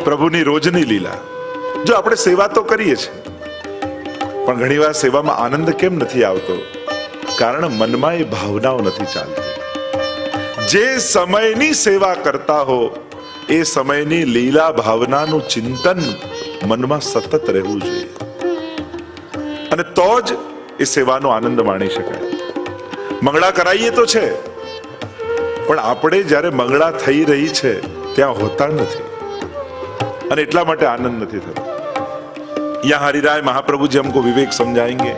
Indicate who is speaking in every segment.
Speaker 1: પ્રભુની રોજની લીલા. જો આપણે સેવા તો કરીએ છીએ, પણ ઘણીવાર સેવામાં આનંદ કેમ નથી આવતો? કારણ મનમાં એ ભાવનાઓ નથી ચાલતી. જે સમયની સેવા કરતા હો એ સમયની લીલા ભાવનાનું ચિંતન મનમાં સતત રહેવું જોઈએ, અને તો જ એ સેવાનો આનંદ માણી શકાય. મંગળા કરાવીએ તો છે, પણ આપણે જ્યારે મંગળા થઈ રહી છે ત્યાં હોતા નથી, અને એટલા માટે આનંદ નથી થતો. यहाँ हरिराय महाप्रभु जी हमको विवेक समझाएंगे,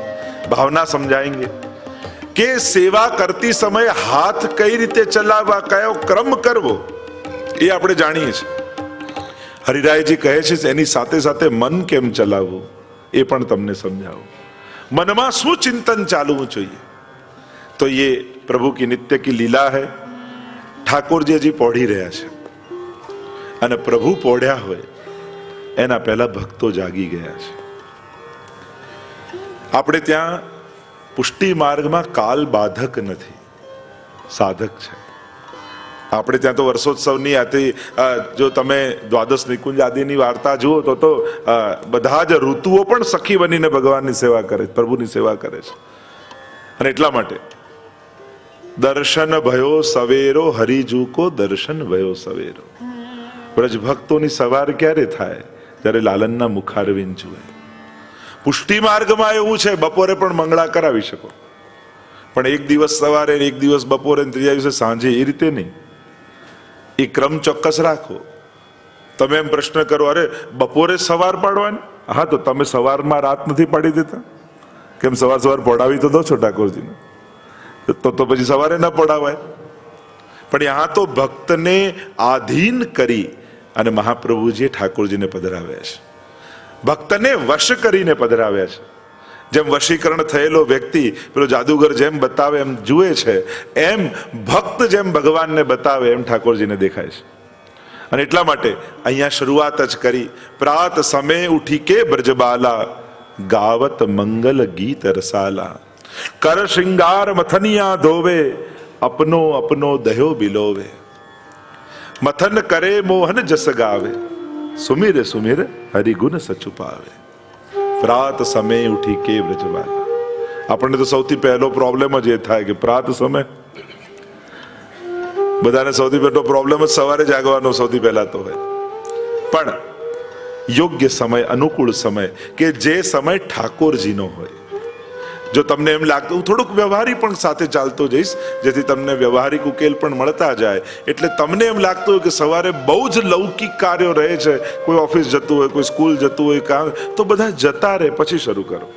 Speaker 1: भावना समझाएंगे कि सेवा करती समय हाथ कई रीते चलावा, कयो क्रम करवो એ આપણે જાણીએ છીએ. હરિરાયજી કહે છે એની સાથે સાથે મન કેમ ચલાવવું એ પણ તમને સમજાવું. મનમાં શું ચિંતન ચાલવું જોઈએ? તો ये प्रभु की नित्य की लीला है. ઠાકોરજી હજી પહોળી રહ્યા છે, અને પ્રભુ પહોળ્યા હોય એના પહેલા ભક્તો જાગી ગયા છે. આપણે ત્યાં પુષ્ટિ માર્ગમાં કાલ બાધક નથી, સાધક છે. આપણે ત્યાં તો વર્ષોત્સવની આથી જો તમે દ્વાદશ નિકુંજ આદિની વાર્તા જુઓ તો બધા જ ઋતુઓ પણ સખી બનીને ભગવાનની સેવા કરે, પ્રભુની સેવા કરે છે. અને એટલા માટે દર્શન ભયો સવેરો, હરિજુ કો દર્શન ભયો સવેરો. બ્રજ ભક્તોની સવાર ક્યારે થાય? ત્યારે લાલનના મુખારવિંદ જુએ. પુષ્ટિ માર્ગમાં એવું છે, બપોરે પણ મંગળા કરાવી શકો, પણ એક દિવસ સવારે, એક દિવસ બપોરે, ત્રીજા દિવસે સાંજે, એ રીતે નહીં. એ ક્રમ ચોક્કસ રાખો. તમે એમ પ્રશ્ન કરો, અરે બપોરે સવાર પાડવાની? હા, તો તમે સવારમાં રાત નથી પાડી દેતા? કેમ સવાર પડાવી તો દો છો ઠાકોરજીને, તો પછી સવારે ના પડાવાય. પણ यहाँ તો ભક્તને આધીન કરી અને મહાપ્રભુજીએ ઠાકોરજીને પધરાવ્યા છે, ભક્તને વશ કરીને પધરાવ્યા છે. જેમ વશીકરણ થયેલો વ્યક્તિ પેલો જાદુગર જેમ બતાવે એમ જુએ છે, એમ ભક્ત જેમ ભગવાનને બતાવે એમ ઠાકોરજીને દેખાય છે. અને એટલા માટે અહીંયા શરૂઆત જ કરી, પ્રાત સમય ઉઠી કે બ્રજબાલા, ગાવત મંગલ ગીત રસાલા, કર શ્રૃંગાર મથનિયા ધોવે, અપનો અપનો દહ્યો બિલોવે, મથન કરે મોહન જસ ગાવે, સુમિર સુમિર હરિગુણ સચુપાવે. પ્રાત સમય ઉઠી કે બ્રજબાલા. આપણને તો સૌથી પહેલો પ્રોબ્લેમ જ એ થાય કે પ્રાત સમય, બધાને સૌથી પહેલો પ્રોબ્લેમ જ સવારે જાગવાનો સૌથી પહેલા તો હોય. પણ યોગ્ય સમય, અનુકૂળ સમય, કે જે સમય ઠાકોરજીનો હોય. જો તમને એમ લાગતું હું થોડુંક વ્યવહારિક પણ સાથે ચાલતો જઈશ, જેથી તમને વ્યવહારિક ઉકેલ પણ મળતા જાય, એટલે તમને એમ લાગતું હોય કે સવારે બહુ જ લૌકિક કાર્યો રહે છે, કોઈ ઓફિસ જતું હોય, કોઈ સ્કૂલ જતું હોય, કામ, તો બધા જતા રહે પછી શરૂ કરો.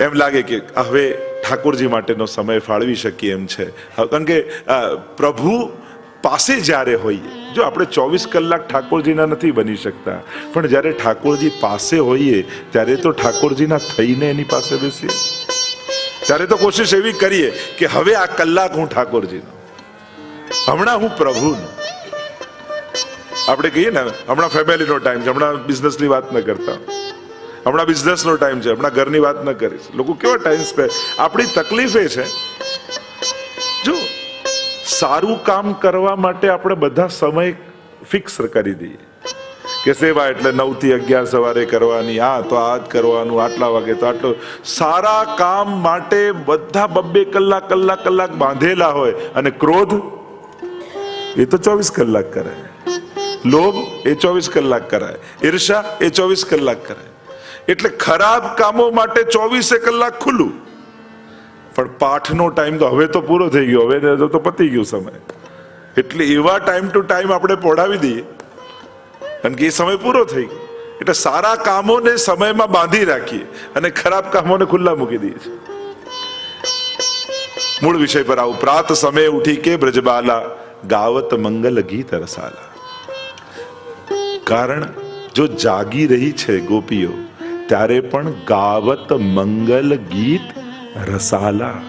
Speaker 1: એમ લાગે કે હવે ઠાકોરજી માટેનો સમય ફાળવી શકીએ એમ છે. કારણ કે પ્રભુ પાસે જ્યારે હોઈએ, જો આપણે 24 કલાક ઠાકોરજીના નથી બની શકતા, પણ જ્યારે ઠાકોરજી પાસે હોઈએ ત્યારે તો ઠાકોરજીના થઈને એની પાસે બેસીએ, ત્યારે તો કોશિશ એવી કરીએ કે હવે આ કલાક હું ઠાકોરજીનો, હમણાં હું પ્રભુનો. આપણે કહીએ ને હમણાં ફેમિલીનો ટાઈમ છે, હમણાં બિઝનેસની વાત ન કરતા, હમણાં બિઝનેસનો ટાઈમ છે, હમણાં ઘરની વાત ન કરીશ. લોકો કેવા ટાઈમ સ્પેન્ડ. આપણી તકલીફ એ છે, જો સારું કામ કરવા માટે આપણે બધા સમય ફિક્સ કરી દઈએ કે સેવા એટલે 9 થી 11 સવારે કરવાની, આ તો આ જ કરવાનું, આટલા વાગે તો આટલું. સારા કામ માટે બધા 2 કલાક બાંધેલા હોય, અને ક્રોધ એ તો 24 કલાક કરે, લોભ એ 24 કલાક કરાય, ઈર્ષા એ 24 કલાક કરાય. એટલે ખરાબ કામો માટે 24 કલાક ખુલ્લું. પણ પાઠનો ટાઈમ તો હવે તો પૂરો થઈ ગયો, હવે તો પતી ગયો સમય. એટલે એવા ટાઈમ ટુ ટાઈમ આપણે પહોંચાવી દઈએ, કારણ કે એ સમય પૂરો થઈ ગયો. એટલે સારા કામોને સમયમાં બાંધી રાખીએ અને ખરાબ કામોને ખુલ્લા મૂકી દઈએ છીએ. મૂળ વિષય પર આવું. પ્રાત સમય ઉઠી કે બ્રજબાલા, ગાવત મંગલ ગીત રસાલા. કારણ જો જાગી રહી છે ગોપીઓ, ત્યારે પણ ગાવત મંગલ ગીત રસાલા.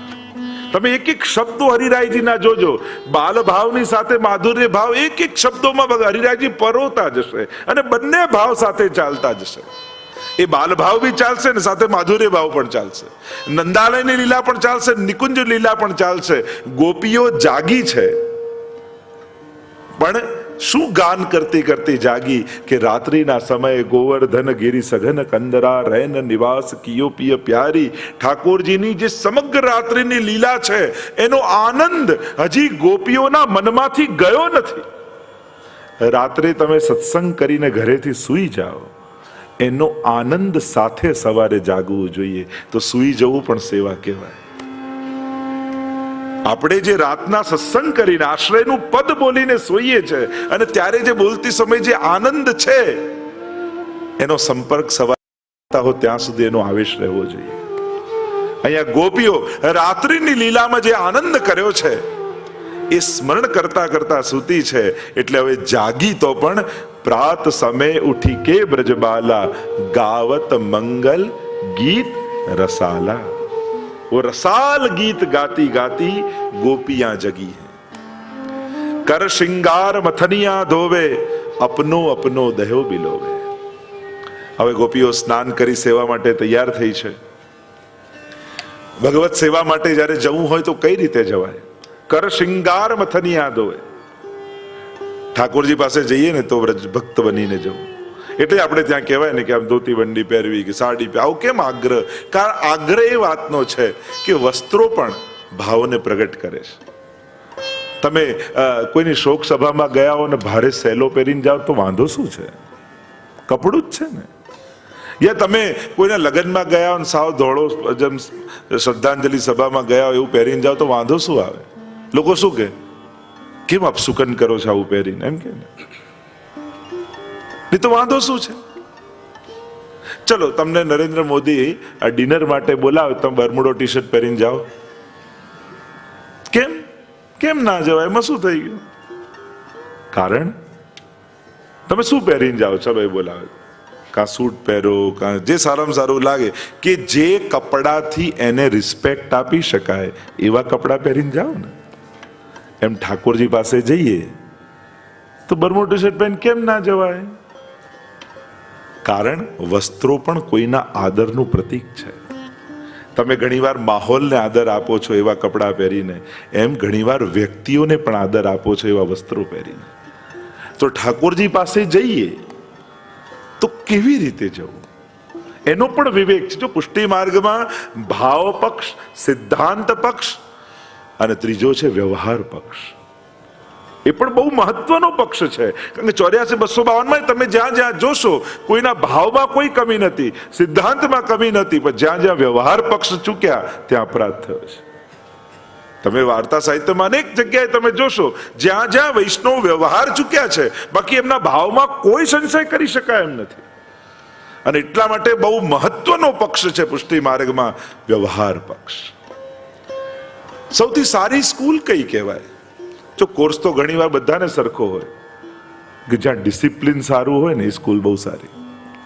Speaker 1: તમે એક એક શબ્દો હરિરાયજીના જોજો, બાલ ભાવની સાથે માધુર્ય ભાવ એક એક શબ્દોમાં હરિરાયજી પરોતા જશે, અને બંને ભાવ સાથે ચાલતા જશે. એ બાલ ભાવ બી ચાલશે ને સાથે માધુર્ય ભાવ પણ ચાલશે, નંદાલયની લીલા પણ ચાલશે, નિકુંજ લીલા પણ ચાલશે. ગોપીઓ જાગી છે, પણ શું ગાન કરતી કરતી જાગી કે રાત્રિના સમયે ગોવર્ધન ગિરી સઘન કંદરા રૈન નિવાસ કિયો પિય પ્યારી. ઠાકોરજીની જે સમગ્ર રાત્રિની લીલા છે એનો આનંદ હજી ગોપીઓના મનમાંથી ગયો નથી. રાત્રે તમે સત્સંગ કરીને ઘરેથી સૂઈ જાઓ, એનો આનંદ સાથે સવારે જાગવું જોઈએ. તો સૂઈ જવું પણ સેવા કહેવાય. આપણે જે રાતના સત્સંગ કરીને આશ્રયનું પદ બોલીને સૂઈએ છે અને ત્યારે જે બોલતી સમય જે આનંદ છે એનો સંપર્ક સવારે હો ત્યાં સુધી એનો આવેશ રહેવો જોઈએ. અહીંયા ગોપીઓ રાત્રિની લીલામાં જે આનંદ કર્યો છે એ સ્મરણ કરતા કરતા સૂતી છે. એટલે હવે જાગી તો પણ પ્રાત સમય ઉઠી કે બ્રજબાલા ગાવત મંગલ ગીત રસાલા. वो रसाल गीत गाती गाती गोपियां जगी है. कर श्रृंगार मथनिया धोवे अपनो अपनो दह्यो बिलोवे. હવે ગોપીઓ સ્નાન કરી સેવા માટે તૈયાર થઈ છે. ભગવત સેવા માટે જ્યારે જવું હોય તો કઈ રીતે જવાય? કર શ્રૃંગાર મથનિયા ધોવે. ઠાકોરજી પાસે જઈએ ને તો વ્રજ ભક્ત બનીને જવું. એટલે આપણે ત્યાં કહેવાય ને કે આમ ધોતી બંડી પહેરવી કે સાડી પહેરવી. આવું કેમ આગ્રહ? કારણ આગ્રહ એ વાતનો છે કે વસ્ત્રો પણ ભાવને પ્રગટ કરે છે. તમે કોઈની શોક સભામાં ગયા હો ને ભારે સેલો પહેરીને જાઓ તો વાંધો શું છે? કપડું જ છે ને. યા તમે કોઈના લગ્નમાં ગયા હો સાવ ધોળો જેમ શ્રદ્ધાંજલિ સભામાં ગયા હો એવું પહેરીને જાઓ તો વાંધો શું આવે? લોકો શું કે કેમ અપસુકન કરો છો આવું પહેરીને, એમ કે તો વાંધો શું છે? ચલો તમને નરેન્દ્ર મોદી ડિનર માટે બોલાવે, તમે બરમુડો ટી શર્ટ પહેરીને જાઓ, કેમ કેમ ના જવાય? એમાં શું થઈ ગયું? કારણ તમે શું પહેરીને જાઓ? ચલો એ બોલાવે, કાં સૂટ પહેરો, કાં જે સારામાં સારું લાગે, કે જે કપડાથી એને રિસ્પેક્ટ આપી શકાય એવા કપડા પહેરીને જાઓ ને. એમ ઠાકોરજી પાસે જઈએ તો બરમુડો ટી શર્ટ પહેરીને કેમ ના જવાય? કારણ વસ્ત્રો પણ કોઈના આદરનું પ્રતીક છે. તમે ઘણીવાર માહોલને આદર આપો છો એવા કપડાં પહેરીને, એમ ઘણીવાર વ્યક્તિઓને પણ આદર આપો છો એવા વસ્ત્રો પહેરીને. તો ઠાકોરજી પાસે જઈએ તો કેવી રીતે જવું એનો પણ વિવેક છે. જો પુષ્ટિ માર્ગમાં ભાવ પક્ષ, સિદ્ધાંત પક્ષ અને ત્રીજો છે વ્યવહાર પક્ષ. એ પણ બહુ મહત્વનો પક્ષ છે. કારણ કે 84-252 તમે જ્યાં જ્યાં જોશો કોઈના ભાવમાં કોઈ કમી નથી, સિદ્ધાંતમાં કમી નથી, પણ જ્યાં જ્યાં વ્યવહાર પક્ષ ચૂક્યા ત્યાં અપરાધ થયો છે. તમે વાર્તા સાહિત્યમાં અનેક જગ્યાએ તમે જોશો જ્યાં જ્યાં વૈષ્ણવ વ્યવહાર ચૂક્યા છે, બાકી એમના ભાવમાં કોઈ સંશય કરી શકાય એમ નથી. અને એટલા માટે બહુ મહત્વનો પક્ષ છે પુષ્ટિ માર્ગમાં વ્યવહાર પક્ષ. સૌથી સારી સ્કૂલ કઈ કહેવાય? જો કોર્સ તો ઘણીવાર બધાને સરખો હોય, કે જ્યાં ડિસિપ્લિન સારું હોય ને એ સ્કૂલ બહુ સારી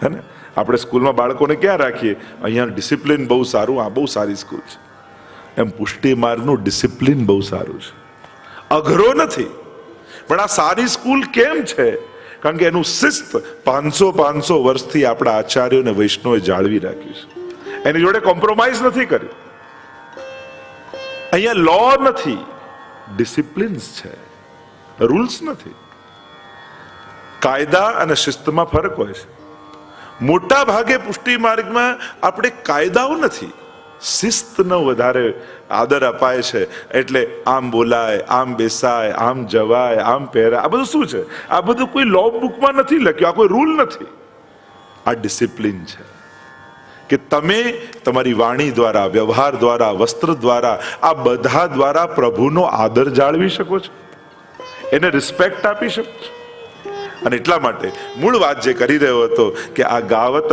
Speaker 1: હે ને. આપણે સ્કૂલમાં બાળકોને ક્યાં રાખીએ? અહીંયા ડિસિપ્લિન બહુ સારું, આ બહુ સારી સ્કૂલ છે. એમ પુષ્ટિ માર્ગનું ડિસિપ્લિન બહુ સારું છે, અઘરો નથી. પણ આ સારી સ્કૂલ કેમ છે? કારણ કે એનું શિસ્ત 500 વર્ષથી આપણા આચાર્યો અને વૈષ્ણવે જાળવી રાખ્યું છે. એની જોડે કોમ્પ્રોમાઇઝ નથી કર્યું. અહીંયા લો નથી, ડિસિપ્લિન્સ છે, રૂલ્સ નથી. કાયદા અને શિસ્તમાં ફરક હોય છે. મોટા ભાગે પુષ્ટિ માર્ગમાં આપણે કાયદાઓ નથી, શિસ્તનો વધારે આદર અપાય છે. એટલે આમ બોલાય, આમ બેસાય, આમ જવાય, આમ પહેરાય. આ બધું શું છે? આ બધું કોઈ લો બુકમાં નથી લખ્યું, આ કોઈ રૂલ નથી. આ ડિસિપ્લિન છે કે તમે તમારી વાણી દ્વારા, વ્યવહાર દ્વારા, વસ્ત્ર દ્વારા, આ બધા દ્વારા પ્રભુનો આદર જાળવી શકો છો, એને રિસ્પેક્ટ આપી શકો છો. અને એટલા માટે મૂળ વાત જે કરી રહ્યો હતો કે આ ગાવત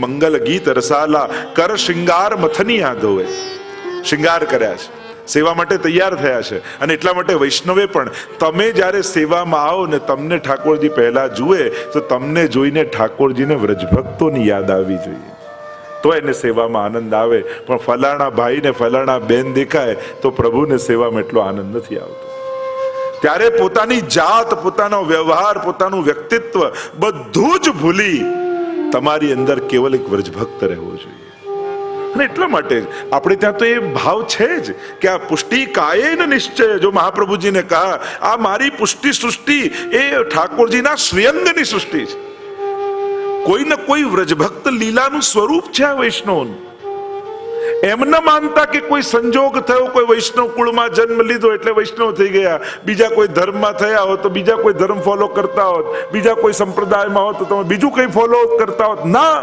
Speaker 1: મંગલ ગીત રસાલા કર શ્રૃંગાર મથનિયા ધોવે. શ્રૃંગાર કર્યા છે, સેવા માટે તૈયાર થયા છે. અને એટલા માટે વૈષ્ણવે પણ તમે જ્યારે સેવામાં આવો ને તમને ઠાકોરજી પહેલા જુએ તો તમને જોઈને ઠાકોરજીને વ્રજભક્તોની યાદ આવવી જોઈએ, તો એને સેવામાં આનંદ આવે. પણ ફલાણા ભાઈ ને ફલાણા બેન દેખાય તો પ્રભુને સેવામાં એટલો આનંદ નથી આવતો. ત્યારે પોતાની જાત, પોતાનો વ્યવહાર, પોતાનું વ્યક્તિત્વ બધું જ ભૂલી તમારી અંદર કેવલ એક વ્રજભક્ત રહેવો જોઈએ. અને એટલા માટે આપણે ત્યાં તો એ ભાવ છે જ કે આ પુષ્ટિ કાયેન નિશ્ચય, જો મહાપ્રભુજીને કહા આ મારી પુષ્ટિ સૃષ્ટિ એ ઠાકોરજીના શ્રીઅંગની સૃષ્ટિ છે. કોઈ ને કોઈ વ્રજભક્ત લીલાનું સ્વરૂપ છે આ વૈષ્ણવનું. એમ ન માનતા કે કોઈ સંજોગ થયો, કોઈ વૈષ્ણવ કુળમાં જન્મ લીધો એટલે વૈષ્ણવ થઈ ગયા, બીજા કોઈ ધર્મમાં થયા હોત તો બીજા કોઈ ધર્મ ફોલો કરતા હોત, બીજા કોઈ સંપ્રદાયમાં હોત તો તમે બીજું કંઈ ફોલો કરતા હોત. ના,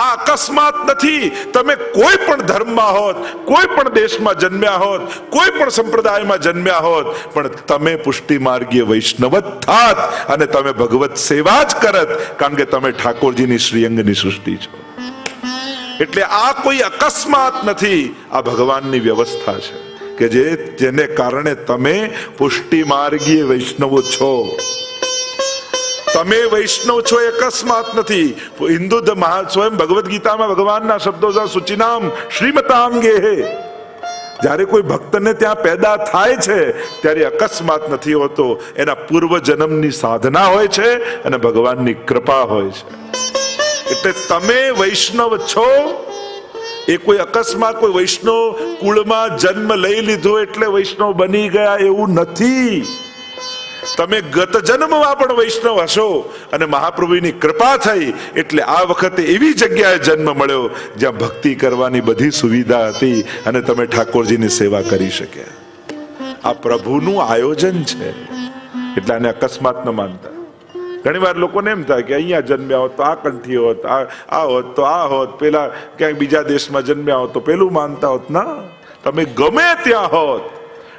Speaker 1: આ અકસ્માત નથી. તમે કોઈ પણ ધર્મમાં હોત, કોઈ પણ દેશમાં જન્મ્યા હોત, કોઈ પણ સંપ્રદાયમાં જન્મ્યા હોત, પણ તમે પુષ્ટિ માર્ગીય વૈષ્ણવ જ થાત અને તમે ભગવત સેવા જ કરત, કારણ કે તમે ઠાકોરજીની શ્રીઅંગની સૃષ્ટિ છો. એટલે આ કોઈ અકસ્માત નથી, આ ભગવાનની વ્યવસ્થા છે કે જેને કારણે તમે પુષ્ટિ માર્ગીય વૈષ્ણવો છો. તમે વૈષ્ણવ છો એ અકસ્માત નથી. હિન્દુ સ્વયં ભગવદ ગીતામાં ભગવાનના શબ્દો છે, સુચિનામ શ્રીમતાંગે હે. જ્યારે કોઈ ભક્તને ત્યાં પેદા થાય છે ત્યારે અકસ્માત નથી હોતો, એના પૂર્વ જન્મની સાધના હોય છે અને ભગવાનની કૃપા હોય છે. એટલે તમે વૈષ્ણવ છો એ કોઈ અકસ્માત, કોઈ વૈષ્ણવ કુળમાં જન્મ લઈ લીધો એટલે વૈષ્ણવ બની ગયા એવું નથી. તમે ગત જન્મમાં પણ વૈષ્ણવ હશો અને મહાપ્રભુની કૃપા થઈ એટલે આ વખતે એવી જગ્યાએ જન્મ મળ્યો જ્યાં ભક્તિ કરવાની બધી સુવિધા હતી અને તમે ઠાકોરજીની સેવા કરી શક્યા. આ પ્રભુનું આયોજન છે, એટલે આને અકસ્માત ન માનતા. ઘણી વાર લોકોને એમ થાય કે અહીંયા જન્મ્યા હોત તો આ કંઠી હોત, આ હોત તો આ હોત, પેલા ક્યાંક બીજા દેશમાં જન્મ્યા હોત તો પેલું માનતા હોત. ના, તમે ગમે ત્યાં હોત,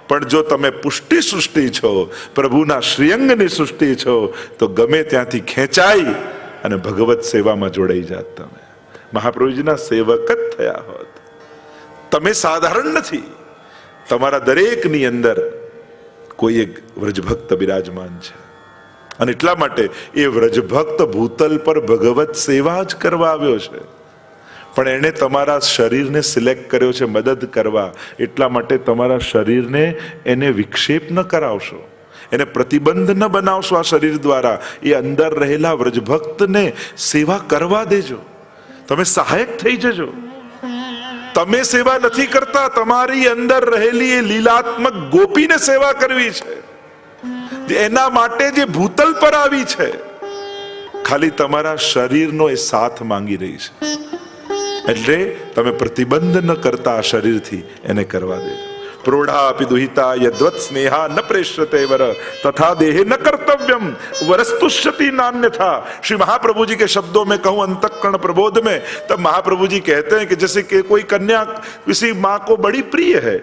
Speaker 1: પણ જો તમે પુષ્ટિ સૃષ્ટિ છો, પ્રભુના શ્રીઅંગની સૃષ્ટિ છો, તો ગમે ત્યાંથી ખેંચાઈ અને ભગવત સેવામાં જોડાઈ જાત. તમે મહાપ્રભુજીના સેવક જ થયા હોત. તમે સાધારણ નથી. તમારા દરેકની અંદર કોઈ એક વ્રજભક્ત બિરાજમાન છે અને એટલા માટે એ વ્રજભક્ત ભૂતલ પર ભગવત સેવા જ કરવા આવ્યો છે. પણ એણે તમારા શરીરને સિલેક્ટ કર્યો છે મદદ કરવા, એટલા માટે તમારા શરીરને એને વિક્ષેપ ન કરાવશો, એને પ્રતિબંધ ન બનાવશો આ શરીર દ્વારા. એ અંદર રહેલા વ્રજભક્તને સેવા કરવા દેજો, તમે સહાયક થઈ જજો. તમે સેવા નથી કરતા, તમારી અંદર રહેલી એ લીલાત્મક ગોપીને સેવા કરવી છે. એના માટે જે ભૂતલ પર આવી છે, ખાલી તમારા શરીરનો એ સાથ માંગી રહી છે. એટલે તમે પ્રતિબંધ ન કરતા આ શરીરથી એને કરવા દેજો. પ્રોઢાપી દુહિતા યદ્વત સ્નેહા ન પ્રેષ્યતે વર તથા દેહે ન કર્તવ્યમ वरस्तुष्यति नान्यथा. श्री महाप्रभु जी के शब्दों में कहूं अंतःकरण प्रबोध में, तब महाप्रभु जी कहते हैं कि जैसे कि कोई कन्या किसी माँ को बड़ी प्रिय है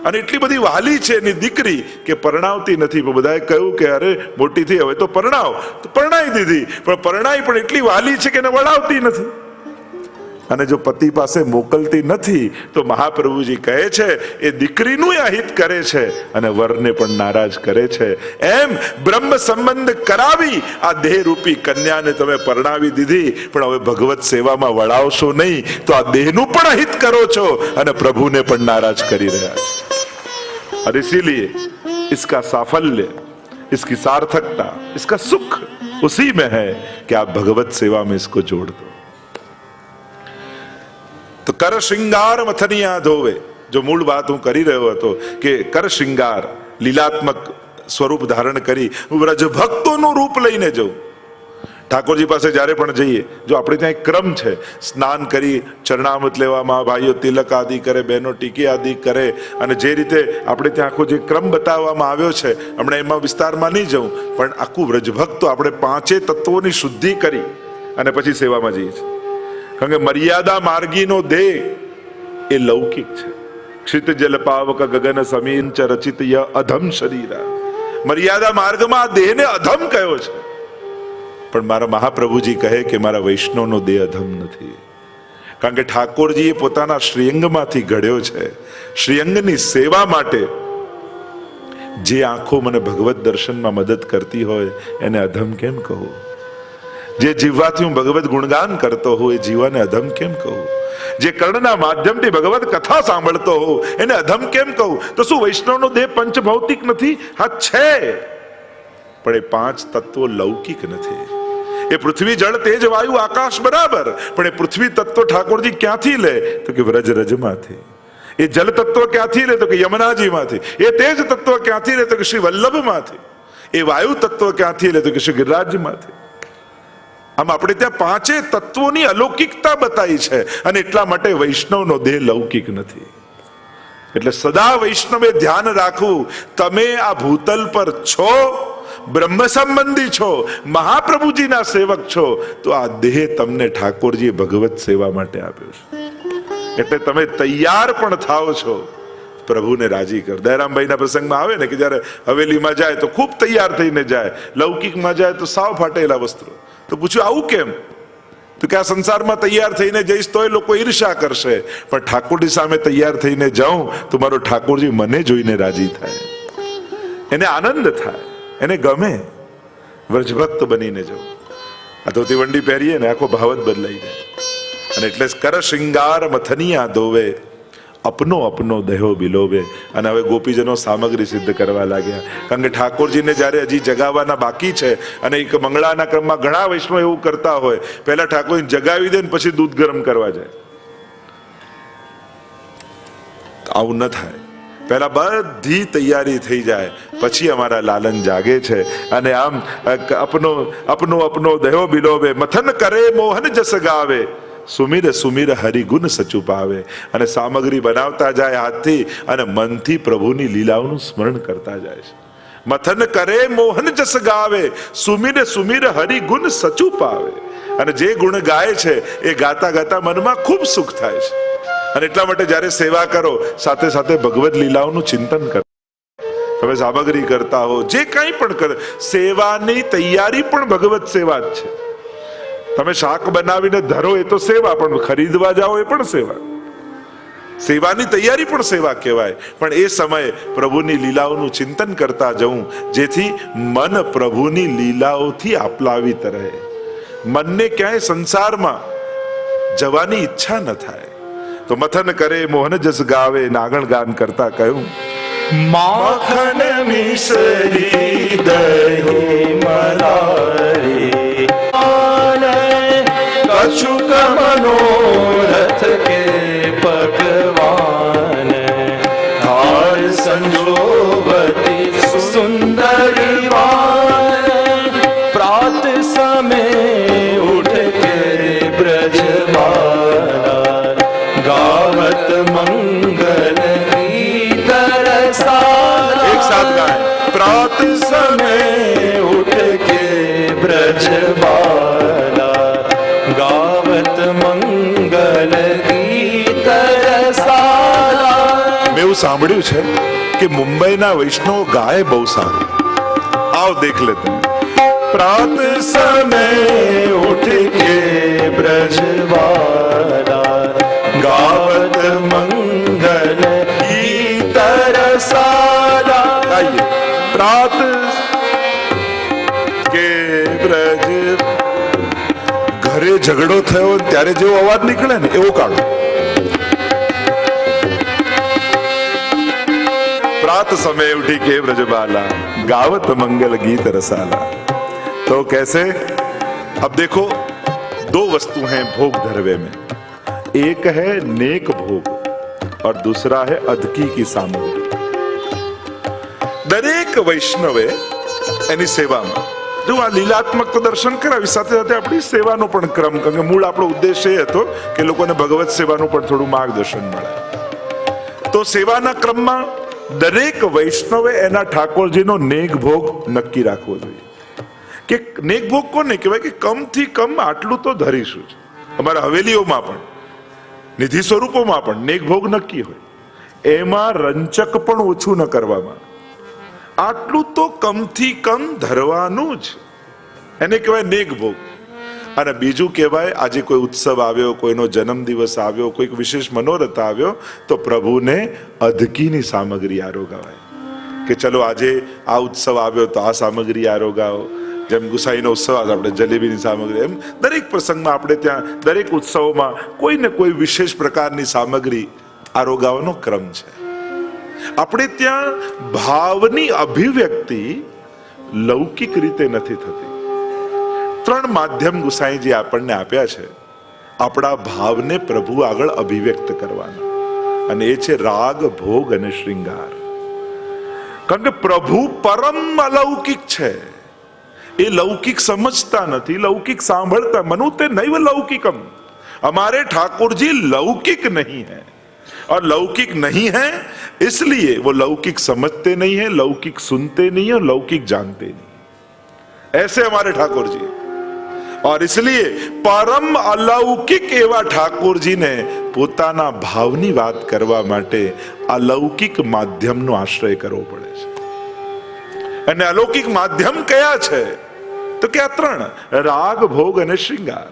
Speaker 1: અને એટલી બધી વાલી છે એની દીકરી કે પરણાવતી નથી. બધાએ કહ્યું કે અરે મોટી થઈ હવે તો પરણાવ, તો પરણાવી દીધી, પણ પરણાઈ પણ એટલી વાલી છે કે એને વળાવતી નથી. અને જો પતિ પાસે મોકલતી નથી તો મહાપ્રભુજી કહે છે એ દીકરીનું અહિત કરે છે અને વરને પણ નારાજ કરે છે. એમ બ્રહ્મ સંબંધ કરાવી આ દેહરૂપી કન્યાને તમે પરણાવી દીધી, પણ હવે ભગવત સેવામાં વળાવશો નહીં તો આ દેહનું પણ અહિત કરો છો અને પ્રભુને પણ નારાજ કરી રહ્યા છો. और इसीलिए इसका साफल्य, इसकी सार्थकता, इसका सुख उसी में है कि आप भगवत सेवा में इसको जोड़ दो. तो कर श्रृंगार मथनिया धोवे, जो मूल बात हूं કરી રહ્યો હતો કે કર શ્રૃંગાર લીલાત્મક સ્વરૂપ ધારણ કરી વ્રજ ભક્તોનું રૂપ લઈને જવું. ઠાકોરજી પાસે જ્યારે પણ જઈએ, જો આપણે ત્યાં એક ક્રમ છે, સ્નાન કરી ચરણામૃત લેવામાં, ભાઈઓ તિલક આદિ કરે, બહેનો ટીકી આદિ કરે, અને જે રીતે આપણે ત્યાં આખો જે ક્રમ બતાવવામાં આવ્યો છે, હમણાં એમાં વિસ્તારમાં નહીં જવું, પણ આખું વ્રજભક્તો આપણે પાંચે તત્વોની શુદ્ધિ કરી અને પછી સેવામાં જઈએ છીએ. કારણ કે મર્યાદા માર્ગીનો દેહ એ લૌકિક છે. ક્ષિત જલ પાવક ગગન સમીન ચ રચિત ય અધમ શરીરા. મર્યાદા માર્ગમાં આ દેહને અધમ કયો છે, પણ મારા મહાપ્રભુજી કહે કે મારા વૈષ્ણવનો દેહ અધમ નથી. કારણ કે ઠાકોરજીએ પોતાના શ્રીઅંગમાંથી ઘડ્યો છે. શ્રીઅંગની સેવા માટે જે આંખો મને ભગવત દર્શનમાં મદદ કરતી હોય એને અધમ કેમ કહું? જે જીવવાથી હું ભગવત ગુણગાન કરતો હોઉં એ જીવાને અધમ કેમ કહું? જે કર્ણના માધ્યમથી ભગવત કથા સાંભળતો હોઉં એને અધમ કેમ કહું? તો શું વૈષ્ણવનો દેહ પંચભૌતિક નથી? હા છે, પણ એ પાંચ તત્વો લૌકિક નથી. એ પૃથ્વી જળ તેજ વાયુ આકાશ બરાબર, પણ એ પૃથ્વી તત્વ ઠાકોરજી ક્યાંથી લે? તો કે વ્રજ રજમાંથી. એ જલ તત્વ ક્યાંથી લે? તો કે યમુનાજીમાંથી. એ તેજ તત્વ ક્યાંથી લે? તો કે શ્રી વલ્લભમાંથી. એ વાયુ તત્વ ક્યાંથી લે? તો કે શ્રી ગિરિરાજમાંથી. આમ આપણે ત્યાં પાંચે તત્વોની અલૌકિકતા બતાવી છે, અને એટલા માટે વૈષ્ણવનો દેહ લૌકિક નથી. એટલે સદા વૈષ્ણવે ધ્યાન રાખવું, તમે આ ભૂતલ પર છો, બ્રહ્મ સંબંધી છો, મહાપ્રભુજીના સેવક છો, તો આ દેહ તમને ઠાકોરજીએ ભગવત સેવા માટે આપ્યો છે. એટલે તમે તૈયાર પણ થાઓ છો પ્રભુને રાજી કર. દયારામભાઈના પ્રસંગમાં આવે ને કે જ્યારે હવેલીમાં જાય તો ખૂબ તૈયાર થઈને જાય, લૌકિકમાં જાય તો સાવ ફાટેલા વસ્ત્રો. તો પૂછ્યું આવું કેમ? તો કે આ સંસારમાં તૈયાર થઈને જઈશ તોય લોકો ઈર્ષા કરશે, પણ ઠાકોરજી સામે તૈયાર થઈને જાઉં તો મારો ઠાકોરજી મને જોઈને રાજી થાય, એને આનંદ થાય, એને ગમે. વ્રજભક્ત બનીને જાઉં. આ ધોતી વંડી પહેરીએ ને આખો ભાવ જ બદલાઈ જાય. અને એટલે કર શૃંગાર મથનિયા ધોવે, અપનો અપનો દેહો બિલોવે. અને હવે ગોપીજનો સામગ્રી સિદ્ધ કરવા લાગ્યા, કારણ કે ઠાકોરજીને જ્યારે હજી જગાવવાના બાકી છે, અને એક મંગળાના ક્રમમાં ઘણા વૈષ્ણવ એવું કરતા હોય, પહેલા ઠાકોરજીને જગાવી દે ને પછી દૂધ ગરમ કરવા જાય. આવું ન થાય. પહેલા બધી તૈયારી થઈ જાય, પછી અમારા લાલન જાગે છે. અને આમ અપનો અપનો અપનો દેહો બિલોવે, મથન કરે મોહન જસ ગાવે, સુમિર સુમિર હરિગુણ સચુપાવે. અને સામગ્રી બનાવતા જાય હાથથી, અને મનથી પ્રભુની લીલાઓનું સ્મરણ કરતા જાય છે. મથન કરે મોહન જસ ગાવે, સુમિર સુમિર હરિગુણ સચુપાવે. અને જે ગુણ ગાય છે એ ગાતા ગાતા મનમાં ખૂબ સુખ થાય છે. અને એટલા માટે જ્યારે સેવા કરો, સાથે સાથે ભગવદ લીલાઓનું ચિંતન કરો. તમે સામગ્રી કરતા હો, જે કંઈ પણ કરો, સેવાની તૈયારી પણ ભગવત સેવા જ છે. તમે શાક બનાવીને ધરો એ તો સેવા, પણ ખરીદવા જાઓ એ પણ સેવા. સેવાની તૈયારી પણ સેવા કહેવાય. પણ એ સમયે પ્રભુની લીલાઓનું ચિંતન કરતા જવું, જેથી મન પ્રભુની લીલાઓથી આપલાવિત રહે, મનને ક્યાંય સંસારમાં જવાની ઈચ્છા ન થાય. તો મથન કરે મોહન જસ ગાવે, નાગણ ગાન કરતા કહ્યું,
Speaker 2: માખન મિશ્રી દહીં મલાઈ, કશુક મનોરથ કે પકવાન, હાર સંજોવતી સુંદરી વાન, પ્રાત समय ઉઠ કે બ્રજમાલા, ગાવત મંગલ ગીત રસાલા.
Speaker 1: એક સાથ ગાય.
Speaker 2: प्रात समय उठ के ब्रजबाला, गावत मंगल गीत रसाला.
Speaker 1: મેં એવું સાંભળ્યું છે કે મુંબઈના વૈષ્ણવ ગાય બહુ સારું. આવ દેખ લેતે.
Speaker 2: प्रात समय उठ के ब्रजबाला, गावत मंगल गीत रसाला.
Speaker 1: प्रात કે બ્રજ, ઘરે ઝઘડો થયો ત્યારે જેવો અવાજ નીકળે ને એવો કાઢો. प्रात समय उठी के ब्रजबाला, गावत मंगल गीत रसाला. तो कैसे? अब देखो, दो वस्तु हैं भोग धरवे में. एक है नेक भोग और दूसरा है अधकी की सामग्री. દરેક વૈષ્ણવે એની સેવામાં જો આ લીલાત્મક તો દર્શન કરાવી, સાથે સાથે આપણી સેવાનો પણ ક્રમ, કારણ કે મૂળ આપણો ઉદ્દેશ એ હતો કે લોકોને ભગવત સેવાનું પણ થોડું માર્ગદર્શન મળે. તો સેવાના ક્રમમાં દરેક વૈષ્ણવે એના ઠાકોરજીનો નેક ભોગ નક્કી રાખવો જોઈએ. કે નેક ભોગ કોને કહેવાય? કે કમથી કમ આટલું તો ધરીશું જ. અમારા હવેલીઓમાં પણ, નિધિ સ્વરૂપોમાં પણ નેક ભોગ નક્કી હોય. એમાં રંચક પણ ઓછું ન કરવામાં, આટલું તો કમથી કમ ધરવાનું જ, એને કહેવાય નેક ભોગ. અને બીજું કહેવાય, આજે કોઈ ઉત્સવ આવ્યો, કોઈનો જન્મદિવસ આવ્યો, કોઈક વિશેષ મનોરથ આવ્યો, તો પ્રભુને અધકીની સામગ્રી આરોગાવાય. કે ચલો આજે આ ઉત્સવ આવ્યો તો આ સામગ્રી આરોગાવો. જેમ ગુસાઈનો ઉત્સવ આવે આપણે જલેબીની સામગ્રી, એમ દરેક પ્રસંગમાં આપણે ત્યાં દરેક ઉત્સવોમાં કોઈ ને કોઈ વિશેષ પ્રકારની સામગ્રી આરોગાવાનો ક્રમ છે. આપણે ત્યાં ભાવની અભિવ્યક્તિ લૌકિક રીતે નથી થતી. ત્રણ માધ્યમ ગુસાઈજી આપણને આપ્યા છે આપણા ભાવને પ્રભુ આગળ અભિવ્યક્ત કરવાના, અને એ છે રાગ, ભોગ અને શ્રૃંગાર. કારણ કે પ્રભુ પરમ અલૌકિક છે. એ લૌકિક સમજતા નથી, લૌકિક સાંભળતા. મનુતે નૈવ લૌकिकम. हमारे ठाकुर जी लौकिक नहीं है, और लौकिक नहीं है इसलिए वो लौकिक समझते नहीं है, लौकिक सुनते नहीं है और लौकिक जानते नहीं. ऐसे हमारे ठाकुर जी. और इसलिए परम अलौकिक એવા ઠાકોરજીને પોતાના ભાવની વાત કરવા માટે અલૌકિક માધ્યમનો આશ્રય કરવો પડે છે. અને અલૌકિક માધ્યમ કયા છે? તો કે આ ત્રણ: રાગ, ભોગ અને શ્રૃંગાર.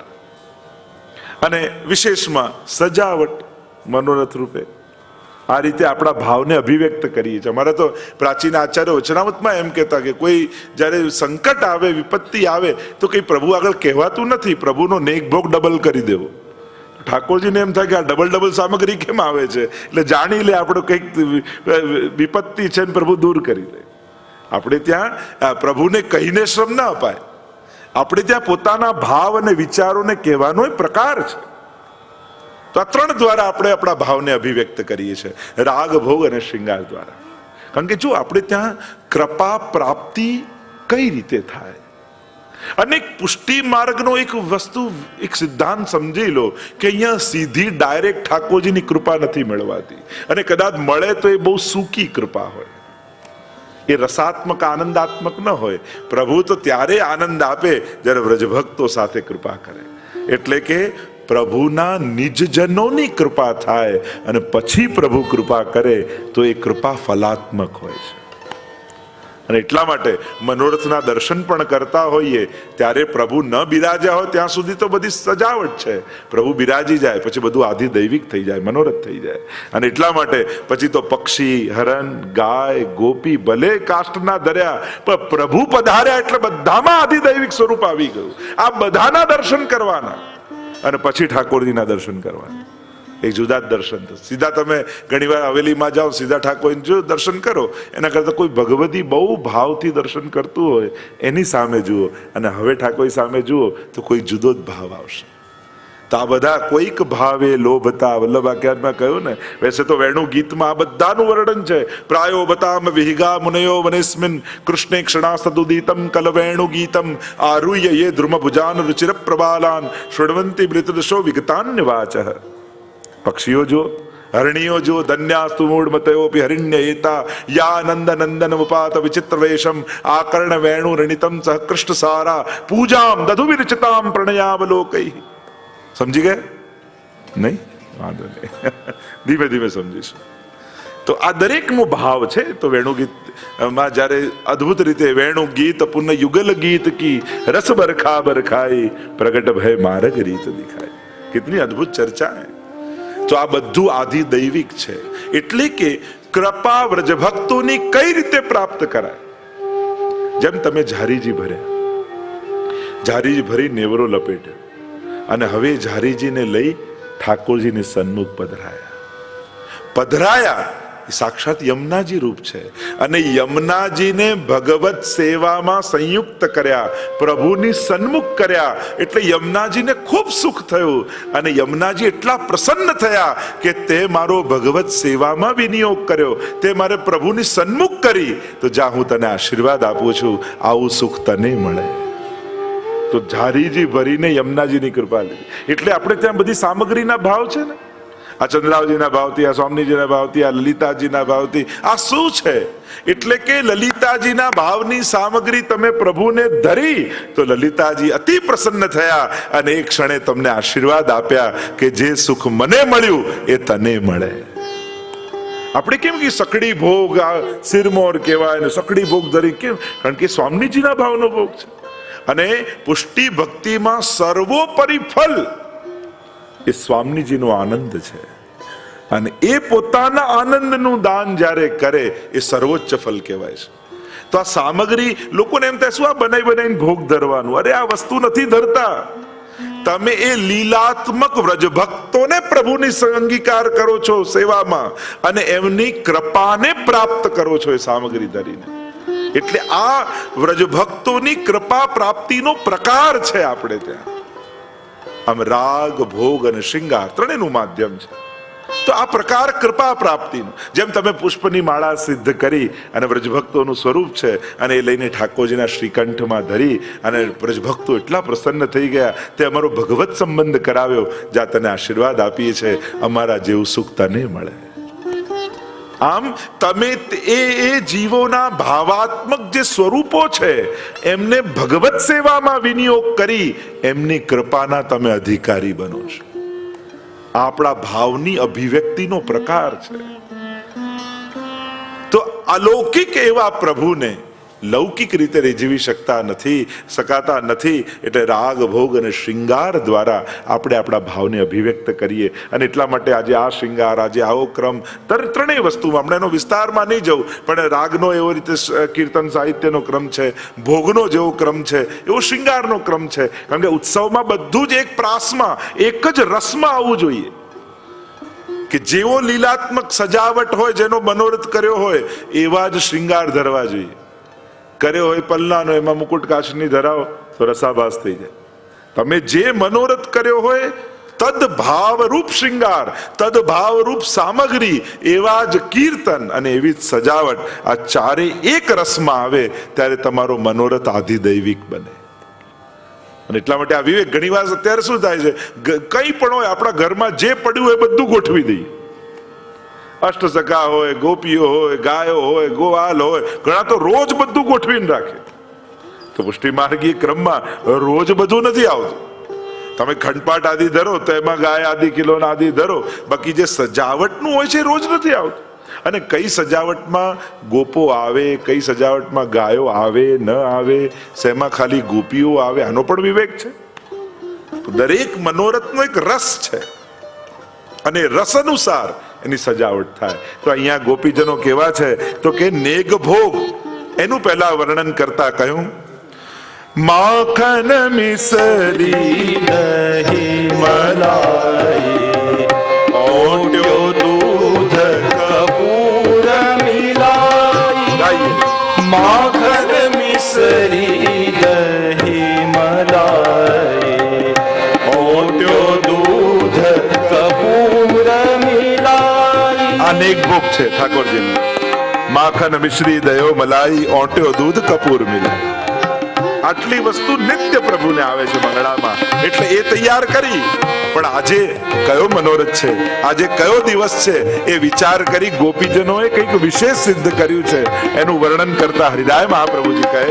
Speaker 1: અને વિશેષમાં સજાવટ, મનોરથ રૂપે આ રીતે આપણા ભાવને અભિવ્યક્ત કરીએ છીએ. અમારા તો પ્રાચીન આચાર્ય વચનામૃતમાં એમ કહેતા કે કોઈ જ્યારે સંકટ આવે, વિપત્તિ આવે તો કંઈ પ્રભુ આગળ કહેવાતું નથી, પ્રભુનો નેક ભોગ ડબલ કરી દેવો. ઠાકોરજીને એમ થાય કે આ ડબલ સામગ્રી કેમ આવે છે, એટલે જાણી લે આપણો કંઈક વિપત્તિ છે ને પ્રભુ દૂર કરી દે. આપણે ત્યાં પ્રભુને કહીને શ્રમ ના અપાય, આપણે ત્યાં પોતાના ભાવ અને વિચારોને કહેવાનો પ્રકાર છે. તો આ ત્રણ દ્વારા આપણે આપણા ભાવને અભિવ્યક્ત કરીએ છીએ, રાગ, ભોગ અને શ્રૃંગાર દ્વારા. કારણ કે જો આપણે ત્યાં કૃપા પ્રાપ્તિ કઈ રીતે થાય, અને પુષ્ટિ માર્ગનો એક વસ્તુ, એક સિદ્ધાંત સમજી લો કે અહીંયા સીધી ડાયરેક્ટ ઠાકોરજીની કૃપા નથી મળવાતી, અને કદાચ મળે તો એ બહુ સૂકી કૃપા હોય, એ રસાત્મક આનંદાત્મક ન હોય. પ્રભુ તો ત્યારે આનંદ આપે જ્યારે વ્રજભક્તો સાથે કૃપા કરે. એટલે કે પ્રભુના નિજજનોની કૃપા થાય અને પછી પ્રભુ કૃપા કરે તો એ કૃપા ફલાત્મક હોય છે. અને એટલા માટે મનોરથના દર્શન પણ કરતા હોઈએ ત્યારે પ્રભુ ન બિરાજ્યા હોય ત્યાં સુધી તો બધી સજાવટ છે. પ્રભુ બિરાજી જાય પછી બધું આધિદૈવિક થઈ જાય, મનોરથ થઈ જાય. અને એટલા માટે પછી તો પક્ષી, હરણ, ગાય, ગોપી ભલે કાષ્ટના ધર્યા, પણ પ્રભુ પધાર્યા એટલે બધામાં આધિદૈવિક સ્વરૂપ આવી ગયું. આ બધાના દર્શન કરવાના અને પછી ઠાકોરજીના દર્શન કરવાના. એક જુદા જ દર્શન. સીધા તમે ઘણીવાર હવેલીમાં જાઓ, સીધા ઠાકોરજી દર્શન કરો, એના કરતા કોઈ ભગવતી બહુ ભાવથી દર્શન કરતું હોય એની સામે જુઓ, અને હવે ઠાકોર સામે જુઓ તો કોઈ જુદો જ ભાવ આવશે. તો આ બધા કોઈક ભાવે લોભતા, વલ્લભાખ્યાનમાં કહ્યું ને, વૈસે તો વેણુ ગીતમાં આ બધાનું વર્ણન છે. પ્રાયો બતામ વિહિગા મુનયો વનેસ્મિન કૃષ્ણે ક્ષણાસ્તદુદિતમ કલવેણુ ગીતમ આરુહ્ય યે ધ્રુમ ભુજાન રુચિર પ્રબાલાન શૃણવંતી મૃતદશો વિગતાન્ય વાચઃ. પક્ષીઓ જો, હરણીઓ જો, ધન્યાસ્તુ મૂળમતયોપી હરિણ્ય એતા યા નંદ નંદન ઉપાત વિચિત્ર વેશમ આકર્ણ વેણુ રણિતમ સહ કૃષ્ણ સારા પૂજામ દધુ વિરચતામ પ્રણયાવલોકૈ. સમજી ગયા? નહીં? વાંધો નહીં, ધીમે ધીમે સમજીશું. તો આ દરેકનો ભાવ છે. તો વેણુ ગીતમાં જ્યારે અદ્ભુત રીતે વેણુ ગીત પુનઃ યુગલ ગીત કી રસ બરખા બરખાઈ પ્રગટ ભય માર્ગ રીત દિખાય. કેટલી અદ્ભુત ચર્ચા હે. તો આ બધું આધિદૈવિક છે. એટલે કે કૃપા વ્રજભક્તોની કઈ રીતે પ્રાપ્ત કરાય? જેમ તમે ઝારીજી ભર્યા, ઝારીજી ભરી નેવરો લપેટ્યો, અને હવે ઝારીજીને લઈ ઠાકોરજીની સન્મુખ પધરાયા. સાક્ષાત યમુનાજી રૂપ છે. અને યમુનાજીને ભગવત સેવામાં સંયુક્ત કર્યા, પ્રભુની સન્મુખ કર્યા. એટલે યમુનાજીને ખૂબ સુખ થયું, અને યમુનાજી એટલા પ્રસન્ન થયા કે તે મારો ભગવત સેવામાં વિનિયોગ કર્યો, તે મારે પ્રભુની સન્મુખ કરી, તો જા હું તને આશીર્વાદ આપું છું, આવું સુખ તને મળે. તો ઝારીજી ભરીને યમુનાજીની કૃપા લીધી. એટલે આપણે ત્યાં બધી સામગ્રીના ભાવ છે ને, આ ચંદ્રાવજીના ભાવથી, આ સ્વામીજીના ભાવથી, આ લલિતાજીના ભાવથી. આ શું છે? એટલે કે લલિતાજીના ભાવની સામગ્રી તમે પ્રભુને ધરી તો લલિતાજી અતિ પ્રસન્ન થયા, અને એક ક્ષણે તમને આશીર્વાદ આપ્યા કે જે સુખ મને મળ્યું એ તને મળે. આપણે કેમ કે સકડી ભોગ, આ સિરમોર કહેવાય ને, સકડી ભોગ ધરી કેમ? કારણ કે સ્વામીજીના ભાવનો ભોગ છે. અને પુષ્ટિ ભક્તિમાં સર્વોપરી ફલ એ સ્વામીજીનો આનંદ છે. અને એ પોતાના આનંદનું દાન જ્યારે કરે એ સર્વોચ્ચ ફલ કહેવાય છે. તો આ સામગ્રી, લોકોને એમ થાય શું આ બનાવીને ભોગ ધરવાનું? અરે આ વસ્તુ નથી ધરતા. તમે એ લીલાત્મક વ્રજભક્તોને પ્રભુની અંગીકાર કરો છો સેવામાં, અને એમની કૃપાને પ્રાપ્ત કરો છો એ સામગ્રી ધરીને. એટલે આ વ્રજભક્તોની કૃપા પ્રાપ્તિનો પ્રકાર છે. આપણે ત્યાં આમ રાગ, ભોગ અને શૃંગાર ત્રણેયનું માધ્યમ છે. તો આ પ્રકાર કૃપા પ્રાપ્તિનો, જેમ તમે પુષ્પની માળા સિદ્ધ કરી અને વ્રજભક્તોનું સ્વરૂપ છે અને એ લઈને ઠાકોરજીના શ્રીકંઠમાં ધરી અને વ્રજભક્તો એટલા પ્રસન્ન થઈ ગયા, તે અમારો ભગવત સંબંધ કરાવ્યો, જ્યાં તને આશીર્વાદ આપીએ છે, અમારા જેવું સુખ તને મળે. આમ તમે એ જીવોના ભાવાત્મક જે સ્વરૂપો છે એમને ભગવત સેવામાં વિનિયોગ કરી એમની કૃપાના તમે અધિકારી બનો છો. આપણા ભાવની અભિવ્યક્તિનો પ્રકાર છે. તો અલૌકિક એવા પ્રભુને લૌકિક રીતે રીઝવી શકાતા નથી. એટલે રાગ, ભોગ અને શૃંગાર દ્વારા આપણે આપણા ભાવને અભિવ્યક્ત કરીએ. અને એટલા માટે આજે આ શૃંગાર, આજે આવો ક્રમ, ત્રણેય વસ્તુમાં હમણાં એનો વિસ્તારમાં નહીં જવું, પણ રાગનો એવો રીતે કીર્તન સાહિત્યનો ક્રમ છે, ભોગનો જેવો ક્રમ છે એવો શૃંગારનો ક્રમ છે. કારણ કે ઉત્સવમાં બધું જ એક પ્રાસમાં, એક જ રસમાં આવવું જોઈએ. કે જેવો લીલાત્મક સજાવટ હોય, જેનો મનોરથ કર્યો હોય એવા જ શૃંગાર ધરવા જોઈએ. કર્યો હોય પલ્લાનો, એમાં મુકુટ કાચની ધરાવો તો રસાભાસ થઈ જાય. તમે જે મનોરથ કર્યો હોય તદ ભાવરૂપ શૃંગાર, તદ ભાવરૂપ સામગ્રી, એવા જ કીર્તન અને એવી જ સજાવટ, આ ચારે એક રસમાં આવે ત્યારે તમારો મનોરથ આધિદૈવિક બને. અને એટલા માટે આ વિવેક, ઘણી વાર અત્યારે શું થાય છે, કંઈ પણ હોય આપણા ઘરમાં જે પડ્યું હોય બધું ગોઠવી દઈએ. અષ્ટસખા હોય, ગોપીઓ હોય, ગાયો હોય, ગોવાલ હોય, ઘણા તો રોજ બધું ગોઠવીને રાખે. તો પુષ્ટિ માર્ગીય ક્રમમાં રોજ બધું નથી આવતું. તમે ખંડપાઠ આદિ ધરો તો એમાં ગાય આદિ કિલોના આદિ ધરો, બાકી જે સજાવટનું હોય છે રોજ નથી આવતું. અને કઈ સજાવટમાં ગોપો આવે, કઈ સજાવટમાં ગાયો આવે ન આવે, શેમાં ખાલી ગોપીઓ આવે, આનો પણ વિવેક છે. દરેક મનોરથનો એક રસ છે અને રસ અનુસાર એની સજાવટ થાય. તો અહીંયા ગોપીજનો કેવા છે તો કે નેગ ભોગ, એનું પહેલા વર્ણન કરતા કહ્યું, માખન મિસરી દહીં મલાઈ, ઓટ્યો દૂધ કપૂર મિલાઈ.
Speaker 2: માખન મિસરી દહીં મલાઈ, ઓટ્યો દૂધ કપૂર મિલાઈ.
Speaker 1: આ નેગ ભોગ છે ઠાકોરજીનો. માખન મિશ્રી દયો મલાઈ, ઓટ્યો દૂધ કપૂર મિલાઈ. આટલી વસ્તુ નિત્ય પ્રભુને આવે છે મંગળામાં, એટલે એ તૈયાર કરી. પણ આજે કયો મનોરથ છે, આજે કયો દિવસ છે, એ વિચાર કરી ગોપીજનોએ કંઈક વિશેષ સિદ્ધ કર્યું છે. એનું વર્ણન કરતા હરિરાય મહાપ્રભુજી કહે,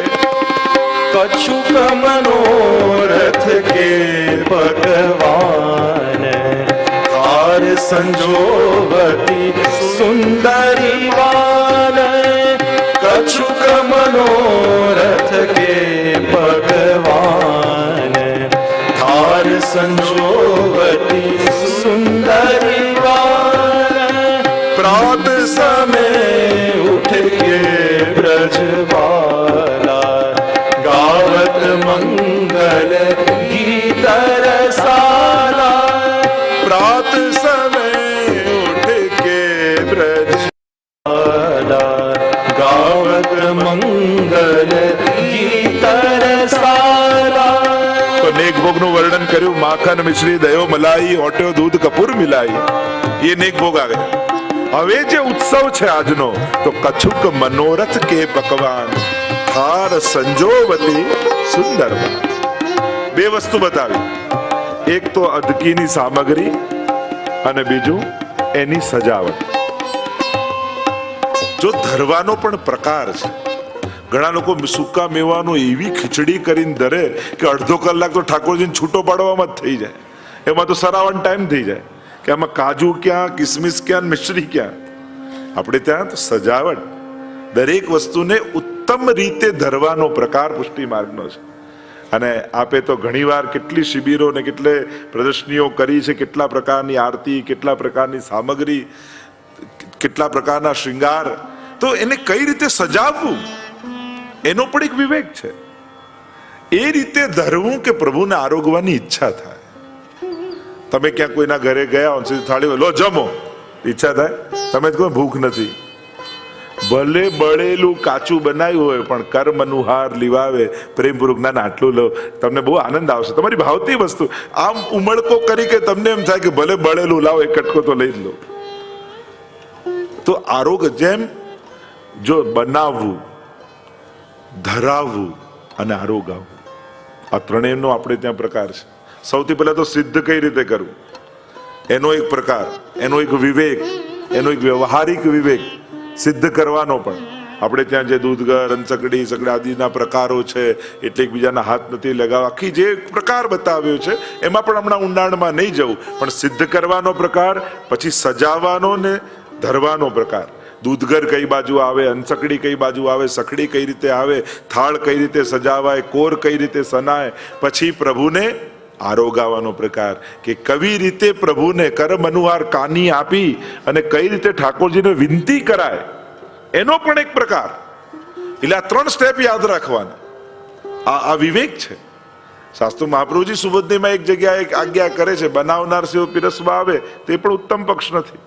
Speaker 2: કછુક મનોરથ કે ભગવાન, હાર સંજોવતી સુંદરી વાન. કછુક મનોરથ કે ભગવાન, હાર સંજોવતી સુંદરી વાન.
Speaker 1: પ્રાત
Speaker 2: समय उठ के ब्रजबाला, गावत मंगल गीत रसाला.
Speaker 1: પ્રાત સમય ઉઠ કે
Speaker 2: ब्रजबाला, गावत मंगल गीत रसाला.
Speaker 1: તો નેક ભોગનું વર્ણન કર્યું, માખન મિશ્રી દયો મલાઈ, ઓટ્યો દૂધ કપૂર મિલાઈ. એ નેક ભોગ આવે. હવે જે ઉત્સવ છે આજનો, તો કછુક મનોરથ કે પકવાન, હાર સંજોવતી સુંદર. બે વસ્તુ બતાવી, એક તો અદકીની સામગ્રી અને બીજું એની સજાવટ. જો ધરવાનો પણ પ્રકાર છે. ઘણા લોકો સૂકા મેવાનો એવી ખીચડી કરીને ધરે કે અડધો કલાક તો ઠાકોરજીને છૂટો પાડવામાં જ થઈ જાય. એમાં તો સરાવન ટાઈમ થઈ જાય કે આમાં કાજુ ક્યાં, કિસમિસ ક્યાં, મિશ્રી ક્યાં. આપણે ત્યાં તો સજાવટ, દરેક વસ્તુને ઉત્તમ રીતે ધરવાનો પ્રકાર પુષ્ટિ માર્ગનો છે. અને આપે તો ઘણીવાર કેટલી શિબિરો ને કેટલે પ્રદર્શનીઓ કરી છે, કેટલા પ્રકારની આરતી, કેટલા પ્રકારની સામગ્રી, કેટલા પ્રકારના શૃંગાર. તો એને કઈ રીતે સજાવવું એનો પણ એક વિવેક છે. એ રીતે ધરવું કે પ્રભુને આરોગવાની ઈચ્છા થાય. તમે ક્યાં કોઈના ઘરે ગયા હો, સીધી થાળી લો જમો, ઈચ્છા થાય? તમે જ કહો ભૂખ નથી. ભલે બળેલું કાચું બનાવ્યું હોય પણ કર્મ અનુહાર લીવાવે પ્રેમપૂર્વક ના આટલું લો, તમને બહુ આનંદ આવશે. તમારી ભાવતી વસ્તુ આમ ઉમળકો કરી કે તમને એમ થાય કે ભલે બળેલું લાવો, એક કટકો તો લઈ જ લો. તો આરોગ્ય જેમ જો બનાવવું, ધરાવવું અને આરોગાવવું, આ ત્રણેયનો આપણે ત્યાં પ્રકાર છે. સૌથી પહેલા તો સિદ્ધ કઈ રીતે કરવું એનો એક પ્રકાર, એનો એક વિવેક, એનો એક વ્યવહારિક વિવેક સિદ્ધ કરવાનો. પણ આપણે ત્યાં જે દૂધગર, અંચકડી, સગડા આદિના પ્રકારો છે, એટલે એકબીજાના હાથ નથી લગાવવા, આખી જે પ્રકાર બતાવ્યો છે એમાં પણ હમણાં ઊંડાણમાં નહીં જવું. પણ સિદ્ધ કરવાનો પ્રકાર, પછી સજાવવાનો ને ધરવાનો પ્રકાર. દૂધગર કઈ બાજુ આવે, અંચકડી કઈ બાજુ આવે, સખડી કઈ રીતે આવે, થાળ કઈ રીતે સજાવાય, કોર કઈ રીતે સનાય, પછી પ્રભુને આરોગાવાનો પ્રકાર કે કવી રીતે પ્રભુને કર્મ અનુહાર કાની આપી અને કઈ રીતે ઠાકોરજીને વિનંતી કરાય, એનો પણ એક પ્રકાર. એટલે આ ત્રણ સ્ટેપ યાદ રાખવાના. આ વિવેક છે. શાસ્ત્રો મહાપ્રભુજી સુબોધમાં એક જગ્યાએ એક આજ્ઞા કરે છે, બનાવનાર સેવ પીરસવા આવે તે પણ ઉત્તમ પક્ષ નથી.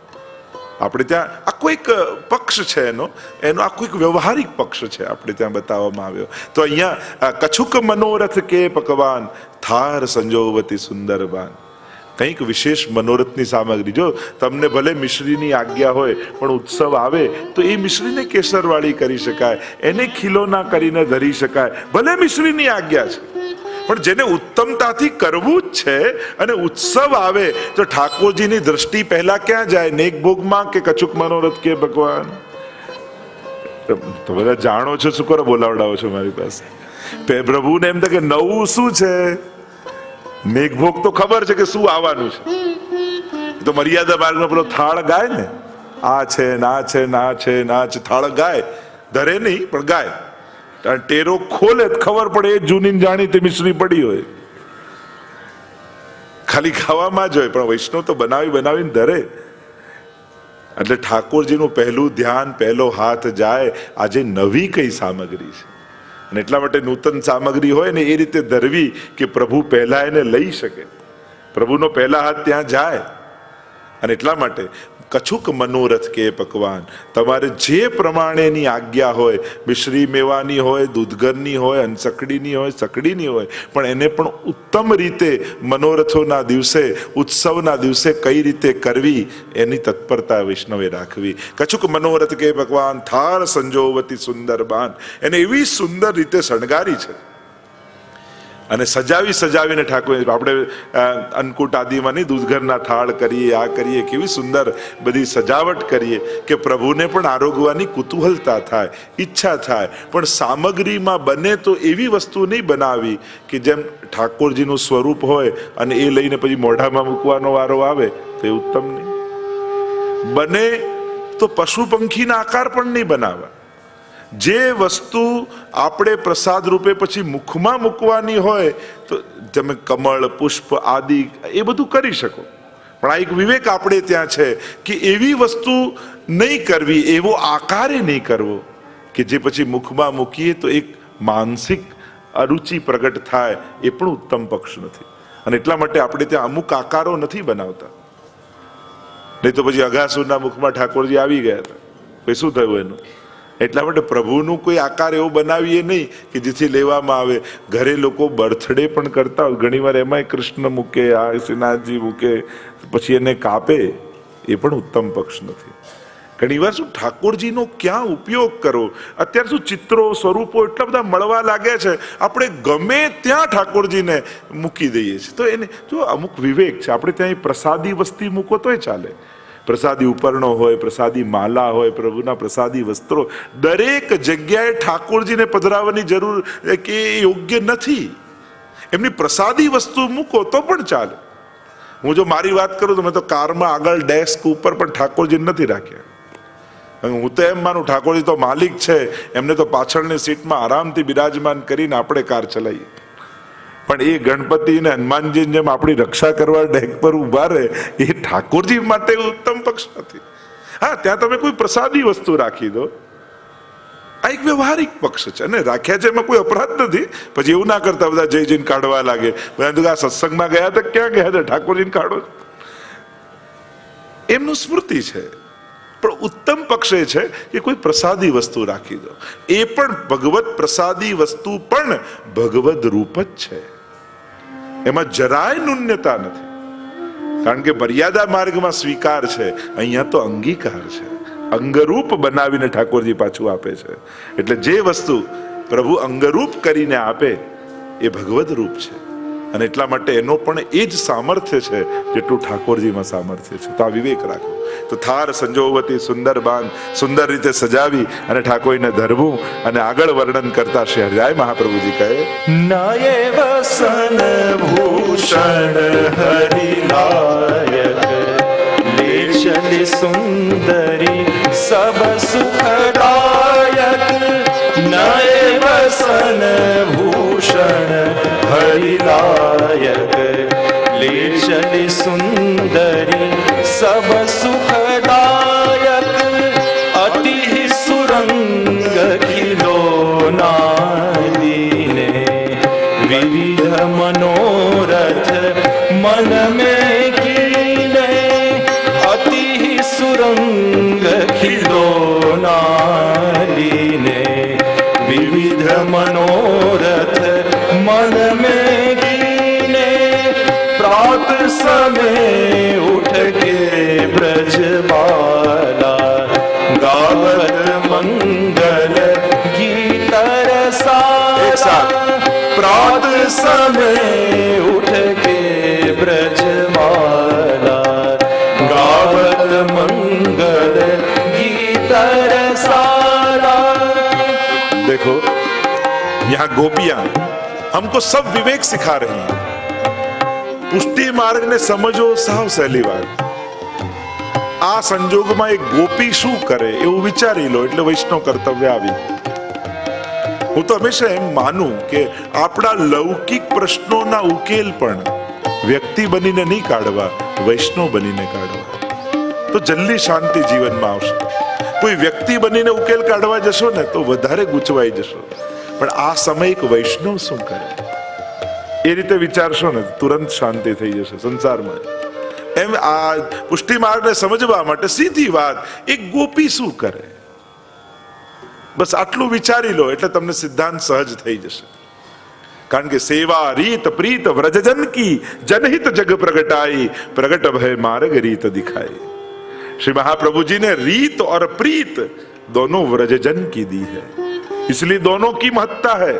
Speaker 1: આપણે ત્યાં આખો એક પક્ષ છે, એનો આખો એક વ્યવહારિક પક્ષ છે આપણે ત્યાં બતાવવામાં આવ્યો. તો અહીંયા કછુક મનોરથ કે પકવાન થાર સંજોવતી સુંદરબાન, કંઈક વિશેષ મનોરથની સામગ્રી. જો તમને ભલે મિશ્રીની આજ્ઞા હોય પણ ઉત્સવ આવે તો એ મિશ્રીને કેસરવાળી કરી શકાય, એને ખીલોના કરીને ધરી શકાય, ભલે મિશ્રીની આજ્ઞા છે. પણ જેને ઉત્તમતાથી કરવું જ છે અને ઉત્સવ આવે તો ઠાકોરજીની દ્રષ્ટિ પહેલા ક્યાં જાય? નેક ભોગમાં કે કછુક મનોરથ કે ભગવાન? તો બધા જાણો છો, શું કરો બોલાવડાવો છો મારી પાસે? પ્રભુને એમ થાય કે નવું શું છે? નેક ભોગ તો ખબર છે કે શું આવવાનું છે. તો મર્યાદા માર્ગનો પેલો થાળ ગાય ને, આ છે ના છે ના છે ના છે, થાળ ગાય, ધરે નહીં પણ ગાય. ટેરો ખોલે ખબર પડે એ જૂની જાણીતી મિશ્રી પડી હોય, ખાલી ખાવામાં જ હોય, પણ વૈષ્ણવ તો બનાવીને ધરે. એટલે ઠાકોરજીનું પહેલું ધ્યાન, પહેલો હાથ જાય આજે નવી કઈ સામગ્રી છે. અને એટલા માટે નૂતન સામગ્રી હોય ને એ રીતે ધરવી કે પ્રભુ પહેલા એને લઈ શકે, પ્રભુનો પહેલા હાથ ત્યાં જાય. અને એટલા માટે કછુક મનોરથ કે પકવાન, તમારે જે પ્રમાણેની આજ્ઞા હોય, મિશ્રી મેવાની હોય, દૂધગરની હોય, અંચકડીની હોય, સકડીની હોય, પણ એને પણ ઉત્તમ રીતે મનોરથોના દિવસે, ઉત્સવના દિવસે કઈ રીતે કરવી એની તત્પરતા વૈષ્ણવે રાખવી. કછુક મનોરથ કે પકવાન થાર સંજોવતી સુંદરબાન, એને એવી સુંદર રીતે શણગારી છે અને સજાવીને ઠાકોર આપણે અન્નકૂટ આદિમાં નહીં દૂધઘરના થાળ કરીએ, આ કરીએ, કેવી સુંદર બધી સજાવટ કરીએ કે પ્રભુને પણ આરોગવાની કુતૂહલતા થાય, ઈચ્છા થાય. પણ સામગ્રીમાં બને તો એવી વસ્તુ નહીં બનાવી કે જેમ ઠાકોરજીનું સ્વરૂપ હોય અને એ લઈને પછી મોઢામાં મૂકવાનો વારો આવે તો એ ઉત્તમ નહીં. બને તો પશુ પંખીના આકાર પણ નહીં બનાવવા. જે વસ્તુ આપણે પ્રસાદ રૂપે પછી મુખમાં મૂકવાની હોય તો તમે કમળ, પુષ્પ આદિ એ બધું કરી શકો, પણ આ એક વિવેક આપણે ત્યાં છે કે એવી વસ્તુ નહીં કરવી, એવો આકારે નહીં કરવો કે જે પછી મુખમાં મૂકીએ તો એક માનસિક અરુચિ પ્રગટ થાય, એ પણ ઉત્તમ પક્ષ નથી. અને એટલા માટે આપણે ત્યાં અમુક આકારો નથી બનાવતા. નહીં તો પછી અઘાસુરના મુખમાં ઠાકોરજી આવી ગયા હતા, પછી શું થયું એનું? એટલા માટે પ્રભુનું કોઈ આકાર એવો બનાવીએ નહીં કે જેથી લેવામાં આવે. ઘરે લોકો બર્થડે પણ કરતા હોય, ઘણી વાર એમાંય કૃષ્ણ મૂકે, આ શ્રીનાથજી મૂકે, પછી એને કાપે, એ પણ ઉત્તમ પક્ષ નથી. ઘણી વાર શું ઠાકોરજીનો ક્યાં ઉપયોગ કરવો? અત્યારે શું ચિત્રો, સ્વરૂપો એટલા બધા મળવા લાગ્યા છે, આપણે ગમે ત્યાં ઠાકોરજીને મૂકી દઈએ છીએ. તો એને જો અમુક વિવેક છે. આપણે ત્યાં પ્રસાદી વસ્તી મૂકો તોય ચાલે, પ્રસાદી ઉપરણો હોય, પ્રસાદી માલા હોય, પ્રભુના પ્રસાદી વસ્ત્રો, દરેક જગ્યાએ ઠાકોરજીને પધરાવવાની જરૂર કે યોગ્ય નથી. એમની પ્રસાદી વસ્તુ મૂકો તો પણ ચાલે. હું જો મારી વાત કરું તો મેં તો કારમાં આગળ ડેસ્ક ઉપર પણ ઠાકોરજી નથી રાખ્યા. હું તો એમ માનું ઠાકોરજી તો માલિક છે, એમને તો પાછળની સીટમાં આરામથી બિરાજમાન કરીને આપણે કાર ચલાવીએ. પણ એ ગણપતિ ને હનુમાનજી જેમ આપણી રક્ષા કરવા ડેક પર ઉભા રહે, એ ઠાકોરજી માટે ઉત્તમ પક્ષ નથી. હા, ત્યાં તમે કોઈ પ્રસાદી વસ્તુ રાખી દો, આ એક વ્યવહારિક પક્ષ છે અને રાખ્યા છે, એમાં કોઈ અપરાધ નથી. પછી એવું ના કરતા બધા જય જઈને કાઢવા લાગે. બધા આ સત્સંગમાં ગયા હતા, ક્યાં ગયા હતા? ઠાકોરજીને કાઢો. એમનું સ્મૃતિ છે, પણ ઉત્તમ પક્ષ એ છે કે કોઈ પ્રસાદી વસ્તુ રાખી દો. એ પણ ભગવત પ્રસાદી વસ્તુ પણ ભગવદ રૂપ જ છે, એમાં જરાય ન્યૂનતા નથી. કારણ કે મર્યાદા માર્ગમાં સ્વીકાર છે, અહીંયા તો અંગીકાર છે. અંગરૂપ બનાવીને ઠાકોરજી પાછું આપે છે. એટલે જે વસ્તુ પ્રભુ અંગરૂપ કરીને આપે એ ભગવદ રૂપ છે, અને એટલા માટે એનો પણ એ જ સામર્થ્ય છે જેટલું ઠાકોરજીમાં સામર્થ્ય છે. તો આ વિવેક રાખો. તો થાર સંજોવતી સુંદર બાન સુંદર રીતે સજાવી અને ઠાકોરને ધરવું અને આગળ વર્ણન કરતા શ્રી હરિરાય મહાપ્રભુજી કહે,
Speaker 2: નયે વસન ભૂષણ હરિલાયક લેશલી સુંદરી સબ સુખદાયક. નયે વસન ભૂષણ હરિલાયક લેશલી સુંદરી સબ સુખદાયક. અતિ સુરંગ ખિલોનાદીને વિવિધ મનોરથ મન में कीने. अति सुरंग खिलोनादीने विविध मनोरथ मन में कीने. प्रात समय उठ के ब्रजबाला गावत मंगल गीत रसाला. प्रात समय उठ के ब्रजबाला गावत मंगल गीत रसाला.
Speaker 1: देखो यहाँ गोपियां हमको सब विवेक सिखा रही हैं. પુષ્ટિ માર્ગને સમજો સાવ સહેલી વાત. આ સંજોગમાં એક ગોપી શું કરે એવું વિચારી લો એટલે વૈષ્ણવ કર્તવ્ય આવી. હું તો હંમેશા એમ માનું કે આપણા લૌકિક પ્રશ્નોના ઉકેલ પણ વ્યક્તિ બનીને નહીં કાઢવા, વૈષ્ણવ બનીને કાઢવા, તો જલ્દી શાંતિ જીવનમાં આવશે. કોઈ વ્યક્તિ બનીને ઉકેલ કાઢવા જશો ને તો વધારે ગૂંચવાઈ જશો. પણ આ સમય એક વૈષ્ણવ શું કરે એ રીતે વિચારશો ને તુરંત શાંતિ થઈ જશે સંસારમાં. એમ આ પુષ્ટિ માર્ગને સમજવા માટે સીધી વાત, એક ગોપી શું કરે બસ આટલું વિચારી લો એટલે તમને સિદ્ધાંત સહજ થઈ જશે. કારણ કે સેવા રીત પ્રીત વ્રજજન કી જનહિત જગ પ્રગટાઈ પ્રગટ ભય मार्ग रीत दिखाई. श्री महाप्रभु जी ने रीत और प्रीत दोनों व्रजजन की दी है, इसलिए दोनों की महत्ता है.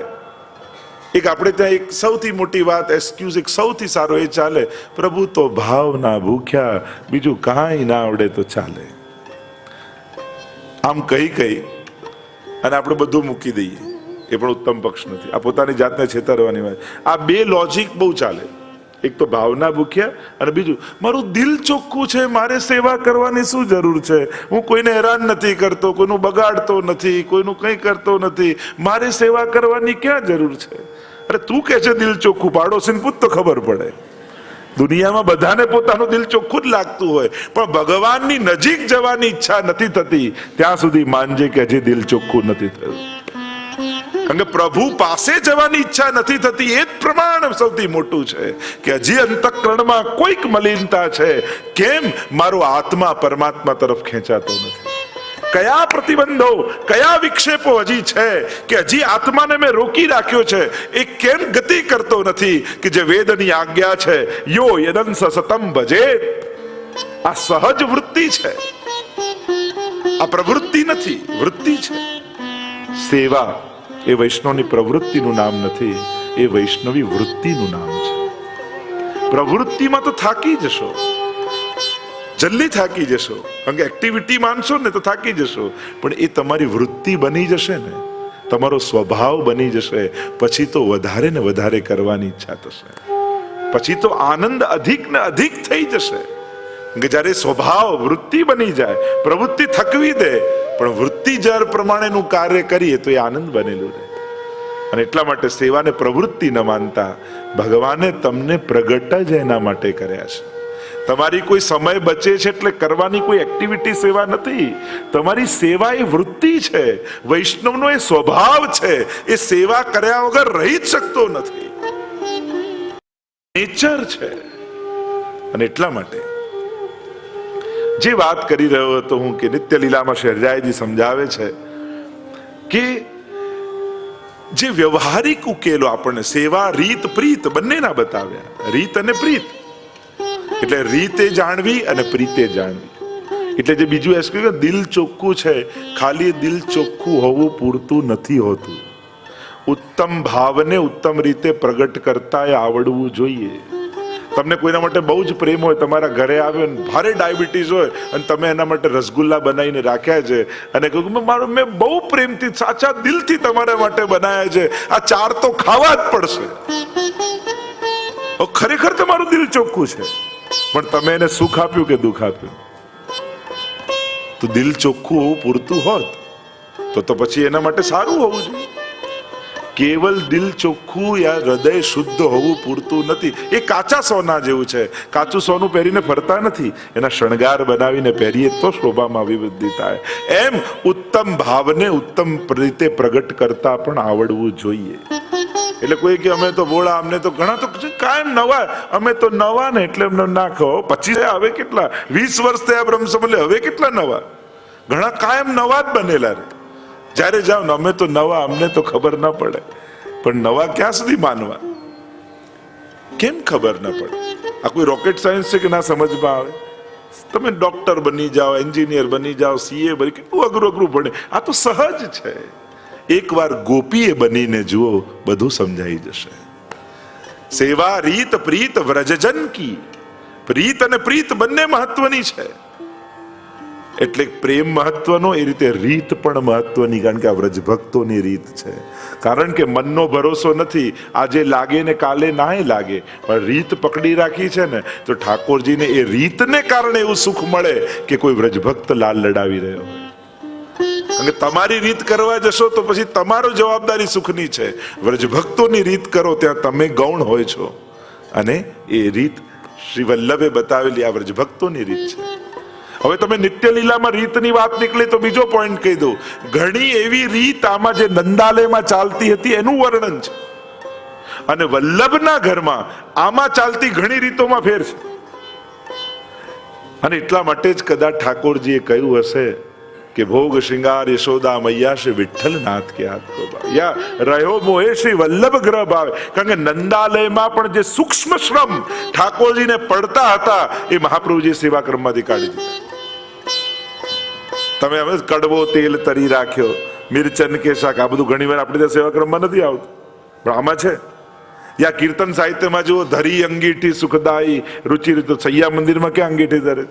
Speaker 1: એક આપણે ત્યાં એક સૌથી મોટી વાત એક્સક્યુઝ એક સૌથી સારો એ ચાલે, પ્રભુ તો ભાવના ભૂખ્યા, બીજું કાંઈ ના આવડે તો ચાલે. આમ કહી અને આપણે બધું મૂકી દઈએ એ પણ ઉત્તમ પક્ષ નથી. આ પોતાની જાતને છેતરવાની વાત. આ બે લોજિક બહુ ચાલે. એક તો ભાવના ભૂખ્યા અને બીજું મારું દિલ ચોખ્ખું છે, મારે સેવા કરવાની શું જરૂર છે, હું કોઈને હેરાન નથી કરતો, કોઈનું બગાડતો નથી, કોઈનું કંઈ કરતો નથી, મારે સેવા કરવાની ક્યાં જરૂર છે. અરે તું કે છે દિલ ચોખ્ખું, પાડોશીને પૂછ તો ખબર પડે. દુનિયામાં બધાને પોતાનું દિલ ચોખ્ખું જ લાગતું હોય, પણ ભગવાનની નજીક જવાની ઈચ્છા નથી થતી ત્યાં સુધી માનજે કે હજી દિલ ચોખ્ખું નથી થયું. કારણ કે પ્રભુ પાસે જવાની ઈચ્છા નથી થતી એ જ પ્રમાણ સૌથી મોટું છે કે હજી અંતઃકરણમાં કોઈક મલિનતા છે. કેમ? મારો આત્મા પરમાત્મા તરફ ખેંચાતો નથી. કયા પ્રતિબંધો, કયા વિક્ષેપો હજી છે કે હજી આત્માને મેં રોકી રાખ્યો છે? એ કેમ ગતિ કરતો નથી કે જે વેદની આજ્ઞા છે, યો યદંસ સતમ ભજે. આ સહજ વૃત્તિ છે, આ પ્રવૃત્તિ નથી, વૃત્તિ છે. સેવા એ વૈષ્ણવની પ્રવૃત્તિનું નામ નથી, એ વૈષ્ણવી વૃત્તિનું નામ છે. પ્રવૃત્તિમાં તો થાકી જશો, જલ્દી થાકી જશો, કારણ કે એક્ટિવિટી માનશો ને તો થાકી જશો, પણ એ તમારી વૃત્તિ બની જશે ને, તમારો સ્વભાવ બની જશે, પછી તો વધારે ને વધારે કરવાની ઈચ્છા થશે. પછી તો આનંદ અધિક ને અધિક થઈ જશે. કે જ્યારે સ્વભાવ વૃત્તિ બની જાય, પ્રવૃત્તિ થકવી દે, પણ વૃત્તિ જ્યારે પ્રમાણેનું કાર્ય કરીએ તો એ આનંદ બનેલું રહે. અને એટલા માટે સેવાને પ્રવૃત્તિ ન માનતા, ભગવાને તમને પ્રગટ જ એના માટે કર્યા છે. તમારી કોઈ સમય બચે છે એટલે કરવાની કોઈ એક્ટિવિટી સેવા નથી. તમારી સેવા એ વૃત્તિ છે, વૈષ્ણવનો એ સ્વભાવ છે. એ સેવા કર્યા વગર રહી જ શકતો નથી, નેચર છે. અને એટલા માટે જે વાત કરી રહ્યો હતો હું કે નિત્ય લીલામાં શહેરજાયજી સમજાવે છે કે જે વ્યવહારિક ઉકેલો આપણને સેવા રીત પ્રીત બંનેના બતાવ્યા. રીત અને પ્રીત એટલે રીતે જાણવી અને પ્રીતે જાણવી. એટલે જે બીજું એસ કે દિલ ચોખ્ખું છે, ખાલી દિલ ચોખ્ખું હોવું પૂરતું નથી હોતું. ઉત્તમ ભાવને ઉત્તમ રીતે પ્રગટ કરતા આવડવું જોઈએ. તમને કોઈના માટે બહુ જ પ્રેમ હોય, તમારા ઘરે આવ્યો ને ભારે ડાયાબિટીસ હોય અને તમે એના માટે રસગુલ્લા બનાવીને રાખ્યા છે અને કહ્યું મેં બહુ પ્રેમથી સાચા દિલથી તમારા માટે બનાવ્યા છે, આ 4 તો ખાવા જ પડશે. ખરેખર તમારું દિલ ચોખ્ખું છે, પણ તમે એને સુખ આપ્યું કે દુઃખ આપ્યું? તો દિલ ચોખ્ખું હોવું પૂરતું હોત તો પછી એના માટે સારું હોવું જોઈએ. કેવલ દિલ ચોખ્ખું યા હૃદય શુદ્ધ હોવું પૂરતું નથી. એ કાચા સોના જેવું છે. કાચું સોનું પહેરીને ફરતા નથી, એના શણગાર બનાવીને પહેરીએ તો શોભામાં અભિવૃદ્ધિ થાય. એમ ઉત્તમ ભાવને ઉત્તમ રીતે પ્રગટ કરતા પણ આવડવું જોઈએ. એટલે કોઈ કે અમે તો બોળા, અમને તો ઘણા તો કાયમ નવા, અમે તો નવા ને એટલે એમને ના કહો. 25 હવે કેટલા 20 વર્ષ થયા બ્રહ્મ સંબંધ, હવે કેટલા નવા? ઘણા કાયમ નવા જ બનેલા રે. જ્યારે જાઓ ને અમે તો નવા, અમને તો ખબર ના પડે. પણ નવા ક્યાં સુધી માનવા? કેમ ખબર ના પડે? આ કોઈ રોકેટ સાયન્સ છે કે ના સમજમાં આવે? તમે ડોક્ટર બની જાઓ, એન્જિનિયર બની જાઓ, સીએ બની, કેટલું અઘરું પડે. આ તો સહજ છે. એકવાર ગોપીએ બનીને જુઓ, બધું સમજાઈ જશે. સેવા રીત પ્રીત વ્રજજન કી. પ્રીત અને પ્રીત બંને મહત્વની છે. એટલે પ્રેમ મહત્વનો, એ રીતે રીત પણ મહત્વની, કારણ કે આ વ્રજ ભક્તોની રીત છે. કારણ કે મનનો ભરોસો નથી, આજે લાગે ને કાલે નાય લાગે, પણ રીત પકડી રાખી છે ને તો ઠાકોરજીને એ રીતને કારણે એવું સુખ મળે કે કોઈ વ્રજ ભક્ત લાલ લડાવી રહ્યો હોય. અને તમારી રીત કરવા જશો તો પછી તમારો જવાબદારી સુખની છે. વ્રજ ભક્તોની રીત કરો ત્યાં તમે ગૌણ હોય છો. અને એ રીત શ્રી વલ્લભે બતાવેલી આ વ્રજ ભક્તોની રીત છે. હવે તમે નિત્ય લીલામાં રીતની વાત નીકળી તો બીજો પોઈન્ટ કહી દઉં. ઘણી એવી રીત આમાં જે નંદાલયમાં ચાલતી હતી એનું વર્ણન છે, અને વલ્લભના ઘરમાં આમાં ચાલતી ઘણી રીતોમાં ફેર છે. અને એટલા માટે જ કદાચ ઠાકોરજીએ કહ્યું હશે કે ભોગ શ્રૃંગાર યશોદા મૈયા શ્રી વિઠ્ઠલનાથ કે હાથ કો ભાવ, યા રહ્યો મોહે શ્રી વલ્લભ ગ્રહ ભાવે. કારણ કે નંદાલયમાં પણ જે સૂક્ષ્મ શ્રમ ઠાકોરજીને પડતા હતા એ મહાપ્રભુજી સેવા ક્રમમાંથી કાઢી દીધા. તમે હવે કડવો તેલ તરી રાખ્યો, મિરચન કે શાક, આ બધું ઘણી વાર આપણે ત્યાં સેવા ક્રમમાં નથી આવતું, પણ આમાં છે. યા કીર્તન સાહિત્યમાં જુઓ, ધરી અંગીઠી સુખદાયી રુચિ રીતો, સૈયા મંદિરમાં ક્યાં અંગીઠી ધરે?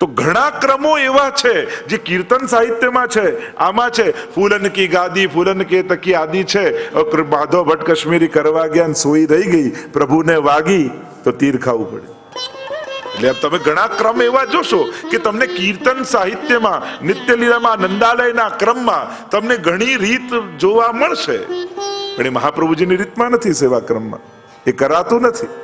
Speaker 1: તો ઘણા ક્રમો એવા છે જે કીર્તન સાહિત્યમાં છે, આમાં છે. ફૂલન કી ગાદી ફૂલન કે તકી આદિ છે. માધવ ભટ્ટ કાશ્મીરી કરવા ગયા, સોઈ રહી ગઈ, પ્રભુને વાગી તો તીર ખાવું પડે. એટલે તમે ઘણા ક્રમ એવા જોશો કે તમને કીર્તન સાહિત્યમાં, નિત્ય લીલામાં, નંદાલયના ક્રમમાં તમને ઘણી રીત જોવા મળશે. પણ એ મહાપ્રભુજીની રીતમાં નથી, સેવા ક્રમમાં એ કરાતું નથી.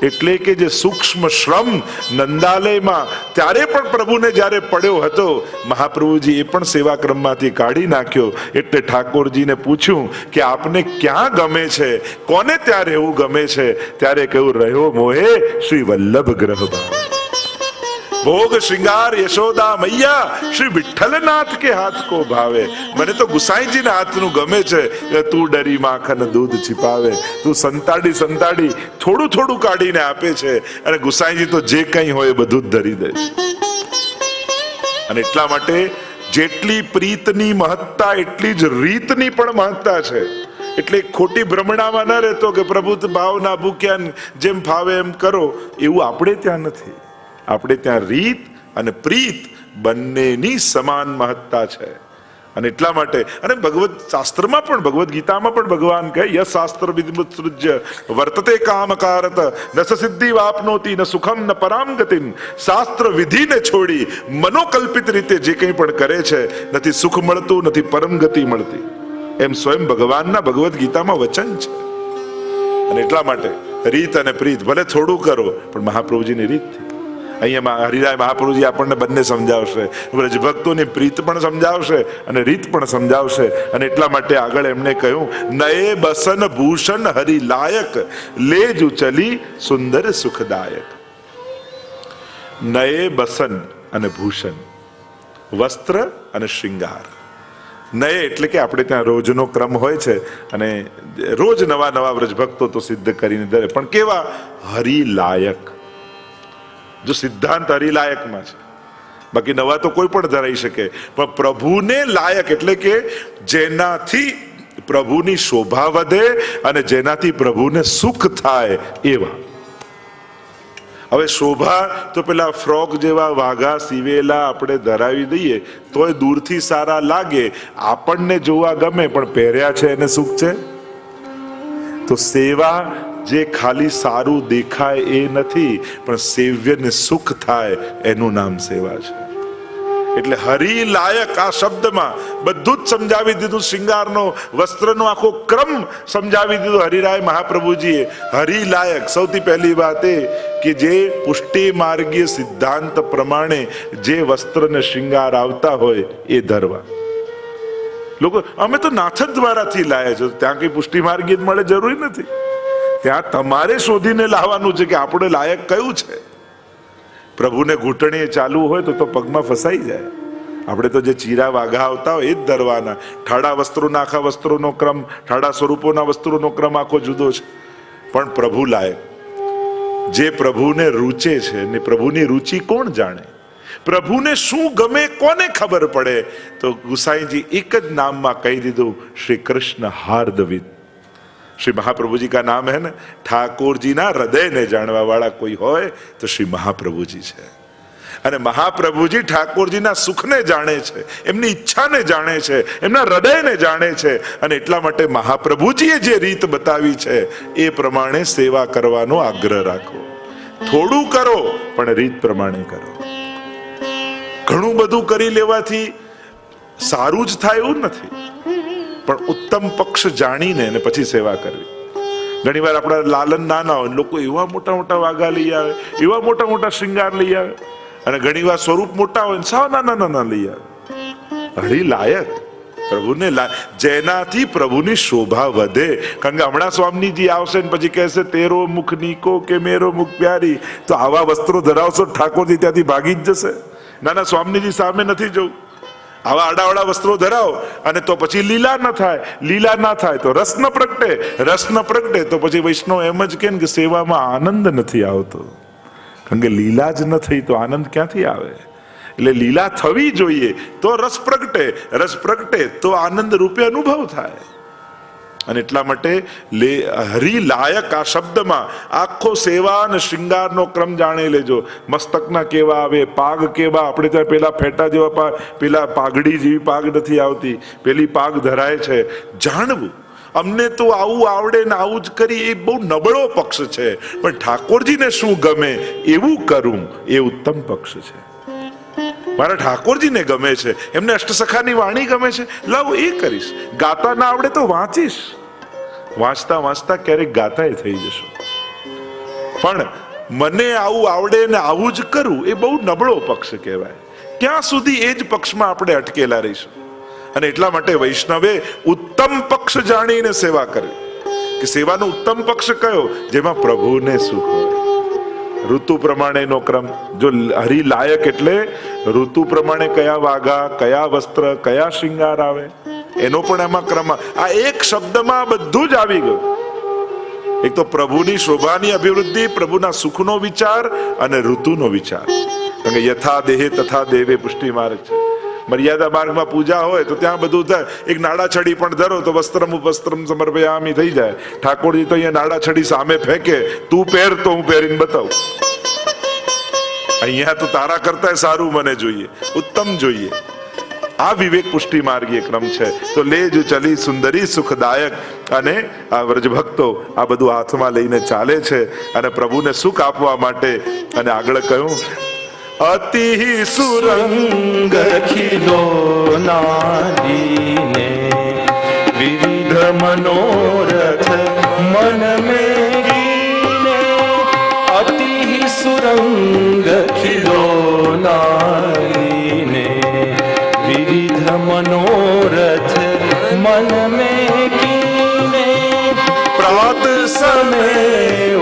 Speaker 1: એટલે કે જે સૂક્ષ્મ શ્રમ નંદાલયમાં ત્યારે પણ પ્રભુને જ્યારે પડ્યો હતો, મહાપ્રભુજી એ પણ સેવા ક્રમમાંથી કાઢી નાખ્યો. એટલે ઠાકોરજીને પૂછ્યું કે આપને ક્યાં ગમે છે, કોને ત્યાં રહેવું ગમે છે? ત્યારે કહ્યું, રહ્યો મોહે શ્રી વલ્લભ ગ્રહ ભાવે. ભોગ શ્રૃંગાર યશોદા મૈયા શ્રી વિઠ્ઠલનાથ કે હાથ કો ભાવે. મને તો ગુસાઈજીના હાથનું ગમે છે. તું ડરી માખન દૂધ छिपावे, તું સંતાડી સંતાડી થોડું થોડું કાઢીને આપે છે, અને ગુસાઈજી તો જે કંઈ હોય બધું જ ધરી દે છે. અને એટલા માટે જેટલી પ્રીતની મહત્તા એટલી જ રીતની પણ મહત્તા છે. એટલે ખોટી ભ્રમણામાં ન રહેતો કે પ્રભુ ભાવના ભૂખ્યા જેમ ફાવે એમ કરો, એવું આપણે ત્યાં નથી. આપણે ત્યાં રીત અને પ્રીત બંનેની સમાન મહત્તા છે. અને એટલા માટે, અને ભગવત શાસ્ત્રમાં પણ, ભગવદ ગીતામાં પણ ભગવાન કહે, યસ શાસ્ત્ર વિધિમુત્સૃજ્ય વર્તતે કામકારત ન સિદ્ધિ વાપનોતી ન સુખમ ન પરામ ગતિમ. શાસ્ત્ર વિધિને છોડી મનોકલ્પિત રીતે જે કંઈ પણ કરે છે, નથી સુખ મળતું, નથી પરમ ગતિ મળતી, એમ સ્વયં ભગવાનના ભગવદ ગીતામાં વચન છે. અને એટલા માટે રીત અને પ્રીત ભલે થોડું કરો, પણ મહાપ્રભુજીની રીતથી. અહીંયા હરિરાય મહાપ્રભુજી આપણને બંને સમજાવશે. વ્રજ ભક્તોની પ્રીત પણ સમજાવશે અને રીત પણ સમજાવશે. અને એટલા માટે આગળ એમણે કહ્યું, નયે બસન ભૂષણ હરિ લાયક, લેજ ચલી સુંદર સુખદાયક. નયે બસન અને ભૂષણ, વસ્ત્ર અને શ્રૃંગાર. નયે એટલે કે આપણે ત્યાં રોજનો ક્રમ હોય છે અને રોજ નવા નવા વ્રજભક્તો તો સિદ્ધ કરીને ધરે, પણ કેવા હરિલાયક. જો સિદ્ધાંત હરિલાયકમાં છે, બાકી નવા તો કોઈ પણ ધરાઈ શકે, પણ પ્રભુને લાયક એટલે કે જેનાથી પ્રભુની શોભા વધે અને જેનાથી પ્રભુને સુખ થાય એવા. હવે શોભા તો પેલા ફ્રોક જેવા વાઘા સીવેલા આપણે ધરાવી દઈએ તોય દૂરથી સારા લાગે, આપણને જોવા ગમે, પણ પહેર્યા છે એને સુખ છે. તો સેવા જે ખાલી સારું દેખાય એ નથી, પણ સેવ્યને સુખ થાય એનું નામ સેવા છે. એટલે હરિલાયક આ શબ્દમાં બધું જ સમજાવી દીધું. શૃંગારનો, વસ્ત્રનો આખો ક્રમ સમજાવી દીધો હરિરાય મહાપ્રભુજીએ. હરિલાયક સૌથી પહેલી વાત એ કે જે પુષ્ટિ માર્ગીય સિદ્ધાંત પ્રમાણે જે વસ્ત્ર ને શૃંગાર આવતા હોય એ ધરવા. લોકો અમે તો નાથ જ દ્વારાથી લાયા છો, ત્યાં કઈ પુષ્ટિ માર્ગીય મળે જરૂરી નથી. ત્યાં તમારે શોધીને લાવવાનું છે કે આપણે લાયક કયું છે. પ્રભુને ઘૂંટણે ચાલવું હોય તો પગમાં ફસાઈ જાય. આપણે તો જે ચીરા વાઘા આવતા હોય એ જ ધરવાના. ઠાડા વસ્ત્રોના આખા વસ્ત્રોનો ક્રમ, ઠાડા સ્વરૂપોના વસ્ત્રોનો ક્રમ આખો જુદો છે. પણ પ્રભુ લાયક, જે પ્રભુને રૂચે છે ને પ્રભુની રુચિ કોણ જાણે, પ્રભુને શું ગમે કોને ખબર પડે. તો ગુસાઈજી એક જ નામમાં કહી દીધું, શ્રી કૃષ્ણ હાર્દવિદ. श्री महाप्रभु जी का नाम है ना, ठाकुर जी ना हृदय ने जानवा वाला कोई होय तो श्री महाप्रभु जी है. અને મહાપ્રભુજી ઠાકોરજીના સુખને જાણે છે, એમની ઈચ્છાને જાણે છે, એમના હૃદયને જાણે છે. અને એટલા માટે મહાપ્રભુજીએ જે રીત બતાવી છે એ પ્રમાણે સેવા કરવાનો આગ્રહ રાખો. થોડું કરો પણ રીત પ્રમાણે કરો. ઘણું બધું કરી લેવાથી સારું જ થાય એવું નથી, પણ ઉત્તમ પક્ષ જાણીને અને પછી સેવા કરવી. ઘણી વાર આપણા લાલન નાના હોય, લોકો એવા મોટા મોટા વાઘા લઈ આવે, એવા મોટા મોટા શ્રૃંગાર લઈ આવે, અને ઘણી વાર સ્વરૂપ મોટા હોય સાવ નાના નાના લઈ આવે. હરિલાયક પ્રભુને જેનાથી પ્રભુની શોભા વધે. કારણ કે હમણાં સ્વામીજી આવશે ને પછી કહેશે તેરો મુખ નીકો કે મેરો મુખ પ્યારી, તો આવા વસ્ત્રો ધરાવશો ઠાકોરજી ત્યાંથી ભાગી જ જશે. ના ના, સ્વામીજી સામે નથી જવું. આવા આડાવાળા વસ્ત્રો ધરાવો અને તો પછી લીલા ન થાય, લીલા ના થાય તો રસ ન પ્રગટે, રસ ન પ્રગટે તો પછી વૈષ્ણવ એમ જ કે સેવામાં આનંદ નથી આવતો. કારણ કે લીલા જ ન થઈ તો આનંદ ક્યાંથી આવે? એટલે લીલા થવી જોઈએ તો રસ પ્રગટે, રસ પ્રગટે તો આનંદ રૂપે અનુભવ થાય. અને એટલા માટે હરિલાયક આ શબ્દમાં આખો સેવા અને શૃંગારનો ક્રમ જાણી લેજો. મસ્તકના કેવા આવે, પાગ કેવા, આપણે ત્યાં પેલા ફેટા જેવા પેલા પાઘડી જેવી પાગ નથી આવતી, પેલી પાગ ધરાય છે. જાણવું, અમને તો આવું આવડે ને આવું જ કરી એ બહુ નબળો પક્ષ છે, પણ ઠાકોરજીને શું ગમે એવું કરું એ ઉત્તમ પક્ષ છે. મારા ઠાકોરજીને ગમે છે, એમને અષ્ટસખાની વાણી ગમે છે, લાવ એ કરીશ. ગાતા ના આવડે તો વાંચીશ, વાંચતા વાંચતા ક્યારેક ગાતા થઈ જશો. પણ મને આવું આવડે ને આવું જ કરું એ બહુ નબળો પક્ષ કહેવાય. ક્યાં સુધી એ જ પક્ષમાં આપણે અટકેલા રહીશું? અને એટલા માટે વૈષ્ણવે ઉત્તમ પક્ષ જાણીને સેવા કરવી. કે સેવાનો ઉત્તમ પક્ષ કયો? જેમાં પ્રભુને સુખ હોય. ઋતુ પ્રમાણેનો ક્રમ. જો હરિલાયક એટલે ઋતુ પ્રમાણે કયા વાઘા, કયા વસ્ત્ર, કયા શ્રૃંગાર આવે એનો પણ એમાં ક્રમ. આ એક શબ્દમાં બધું જ આવી ગયું. એક તો પ્રભુની શોભાની અભિવૃદ્ધિ, પ્રભુના સુખનો વિચાર અને ઋતુનો વિચાર. કારણ કે યથા દેહે તથા દેવે પુષ્ટિ માર્ગ છે. મર્યાદા માર્ગમાં પૂજા હોય તો ત્યાં બધું થાય. એક નાડા છડી પણ ધરો તો વસ્ત્રમ ઉપસ્ત્રમ સમર્પયામિ થઈ જાય. ઠાકોરજી તો અહીંયા નાડા છડી સામે ફેંકે, તું પહેર તો હું પહેરીને બતાવું. અહીંયા તો તારા કરતા સારું મને જોઈએ, ઉત્તમ જોઈએ. આ વિવેક પુષ્ટિ માર્ગીય ક્રમ છે. તો લેજ ચલી સુંદરી સુખદાયક. અને આ વ્રજભક્તો આ બધું હાથમાં લઈને ચાલે છે અને પ્રભુને સુખ આપવા માટે. અને આગળ કહ્યું, અતિ સુરંગ
Speaker 2: ખીલો નારીને વિવિધ મનોરથ મન મેરીને. અતિ સુરંગ ખીલો નારીને વિવિધ મનોરથ મન મેં कीने. प्रात समय